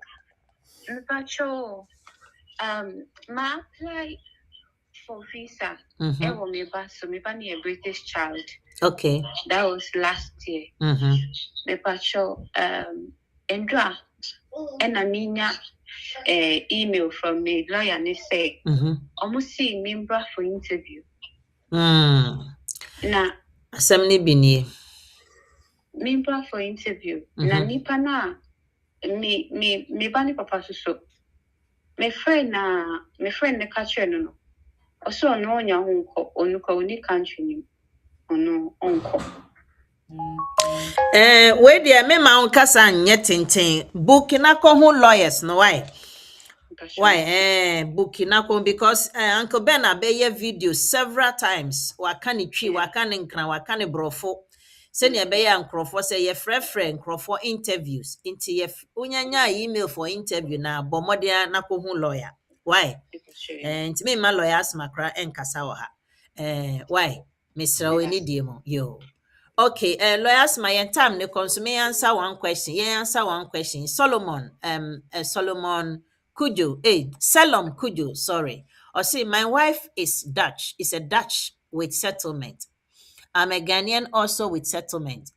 Ma apply for visa. So me a British child. Okay. That was last year. Endra and Amina email from me lawyer and say almost see member for interview. Na Assembly bini. Member for interview. Na nipa na me bani papa so. My friend the catcher no. Also no nya hunko onuko ni country ni. Ono onko. Where the me ma on kasa nye tintin. Bukina ko hu lawyers no why? Why Bukina ko because Uncle Ben abeye video several times. Wakani twi, wakani nkran, wakani brofo. Send your bay and Crawford say your friend Crawford interviews into your unyanya email for interview na bomodia na ko hu lawyer. Why? And me my lawyers makra en kasawa. Why? Mr. Weni demo yo. Okay, lawyers my time ne consume answer one question. Yeah, answer one question. Solomon Solomon Kujo, Salom Kujo, sorry. Or say my wife is Dutch. Is a Dutch with settlement. I'm a Ghanaian also with settlement.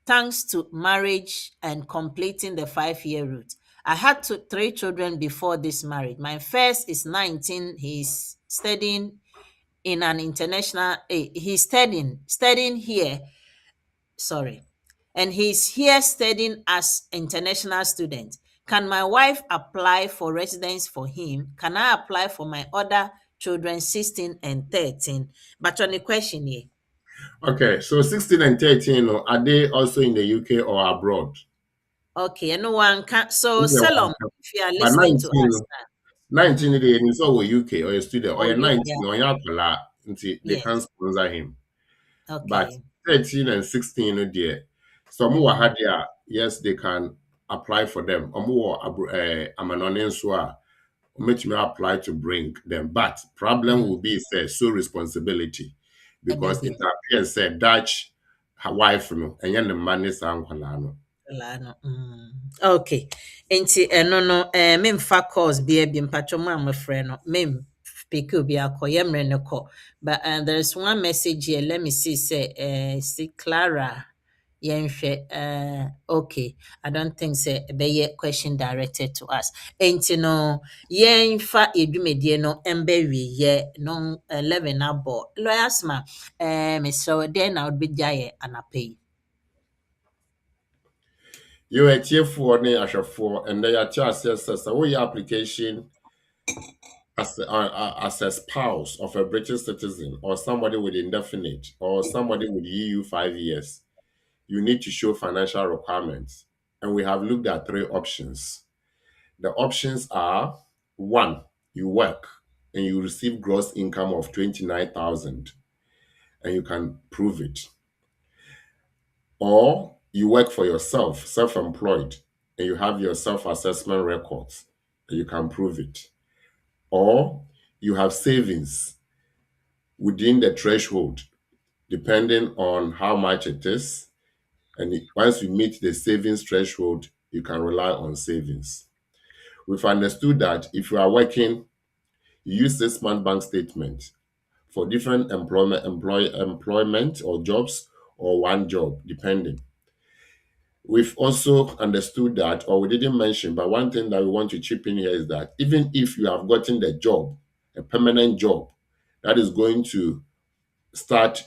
Thanks to marriage and completing the 5-year route. I had 3 children before this marriage. My first is 19. He's studying in an international, he's studying here, sorry. And he's here studying as international student. Can my wife apply for residence for him? Can I apply for my other children, 16 and 13? But on the question here. Okay, so 16 and 13, are they also in the UK or abroad? Okay, no one can. So, Salom, if you are But listening to us, 19 is over UK or a student or a 19 yeah. or they can't sponsor him. Okay. But 13 and 16, dear, some who had there, yes, they can apply for them. I'm an answer. Make me apply to bring them, but problem will be so responsibility because it appears Dutch wife no and the man is no. Okay. Enti no memfa course bi mpatcho ma amfrɛ no mem speak obi akoye mre ne ko. But there's one message here. Let me see Clara yenhwɛ okay. I don't think say be question directed to us. Enti no yenfa edwumedie no embewie ye no 11 abo. Lawyers ma me so then I would be jaye anapay. You are here for and they are just your application as a spouse of a British citizen or somebody with indefinite or somebody with EU 5 years. You need to show financial requirements. And we have looked at 3 options. The options are 1, you work and you receive gross income of 29,000 and you can prove it. Or you work for yourself, self-employed, and you have your self-assessment records and you can prove it. Or you have savings within the threshold, depending on how much it is. And once you meet the savings threshold, you can rely on savings. We've understood that if you are working, you use 6-month bank statement for different employment or jobs or one job, depending. We've also understood that, or we didn't mention, but one thing that we want to chip in here is that even if you have gotten the job, a permanent job that is going to start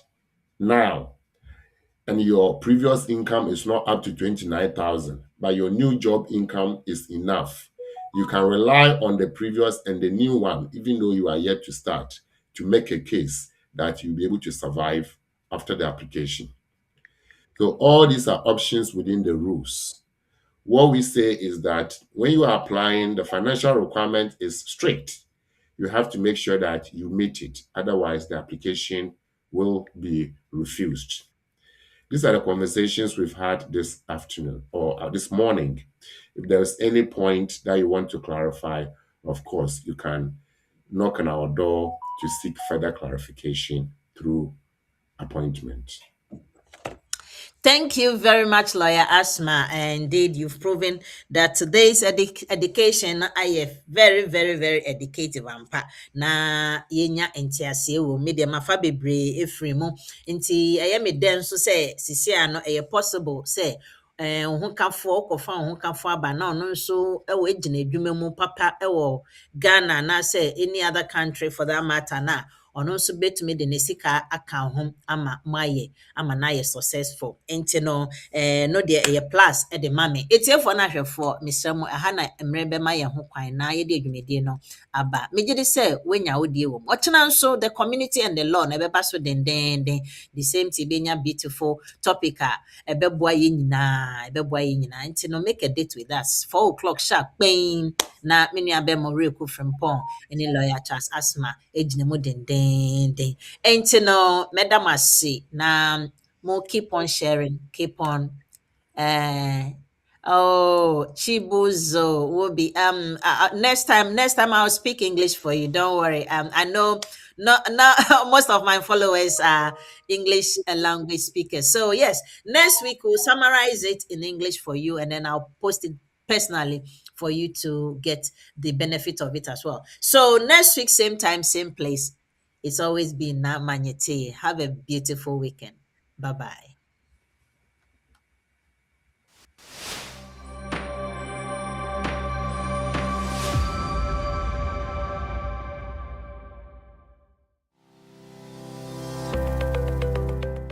now, and your previous income is not up to 29,000, but your new job income is enough, you can rely on the previous and the new one, even though you are yet to start, to make a case that you'll be able to survive after the application. So all these are options within the rules. What we say is that when you are applying, the financial requirement is strict. You have to make sure that you meet it. Otherwise, the application will be refused. These are the conversations we've had this afternoon or this morning. If there's any point that you want to clarify, of course, you can knock on our door to seek further clarification through appointment. Thank you very much, Lawyer Asma. Indeed, you've proven that today's education is very, very, very educative. Na yenya entiase wo media mafa bebre efrimu nti me den so say sisi ano possible say ho kafo okofa ho kafo aba na ono nso e wo egina adwuma mu papa e wo Ghana na say any other country for that matter na ono nso betumi de ne sika aka ho ama na ye successful enti no no de plus e de mame etiefo na hwefo misremo aha na emrebe ma ye ho kwan na ye de adwumedie no aba megide say wenya wodie wo ochena nso the community and the law na beba so den the same thing benya beautiful topic a ebeboa ye nyina enti no make a date with us 4:00 sharp bang na menu abemo reku from pon any lawyer Charles Asma ejine mo den enti no madam asi na mo keep on sharing keep on Chibuzo will be next time I'll speak English for you, don't worry. I know not most of my followers are English language speakers, so yes, next week we'll summarize it in English for you and then I'll post it personally for you to get the benefit of it as well. So next week, same time, same place. It's always been Na Manyete. Have a beautiful weekend. Bye-bye.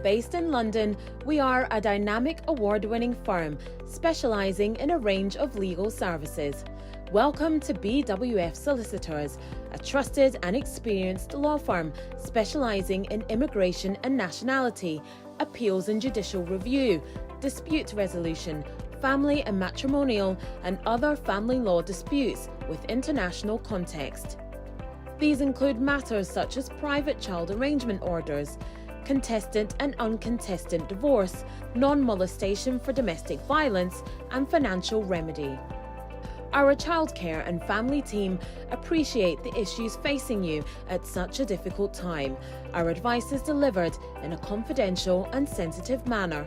Based in London, we are a dynamic award-winning firm specializing in a range of legal services. Welcome to BWF Solicitors, a trusted and experienced law firm specializing in immigration and nationality, appeals and judicial review, dispute resolution, family and matrimonial, and other family law disputes with international context. These include matters such as private child arrangement orders, contested and uncontested divorce, non-molestation for domestic violence, and financial remedy. Our childcare and family team appreciate the issues facing you at such a difficult time. Our advice is delivered in a confidential and sensitive manner.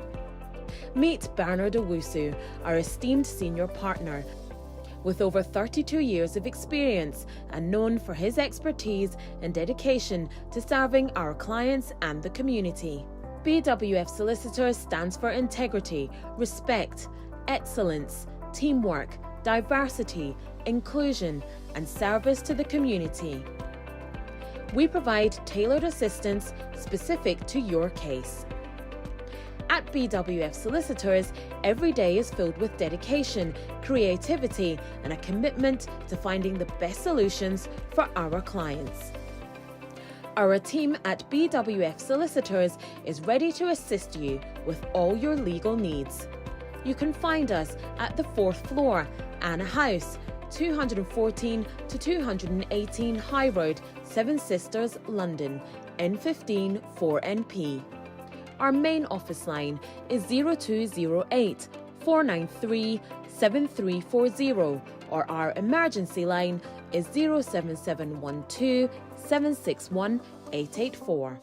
Meet Bernard Owusu, our esteemed senior partner, with over 32 years of experience and known for his expertise and dedication to serving our clients and the community. BWF Solicitors stands for integrity, respect, excellence, teamwork, diversity, inclusion, and service to the community. We provide tailored assistance specific to your case. At BWF Solicitors, every day is filled with dedication, creativity, and a commitment to finding the best solutions for our clients. Our team at BWF Solicitors is ready to assist you with all your legal needs. You can find us at the 4th floor, Anna House, 214 to 218 High Road, Seven Sisters, London, N15 4NP. Our main office line is 0208 493 7340 or our emergency line is 07712 761 884.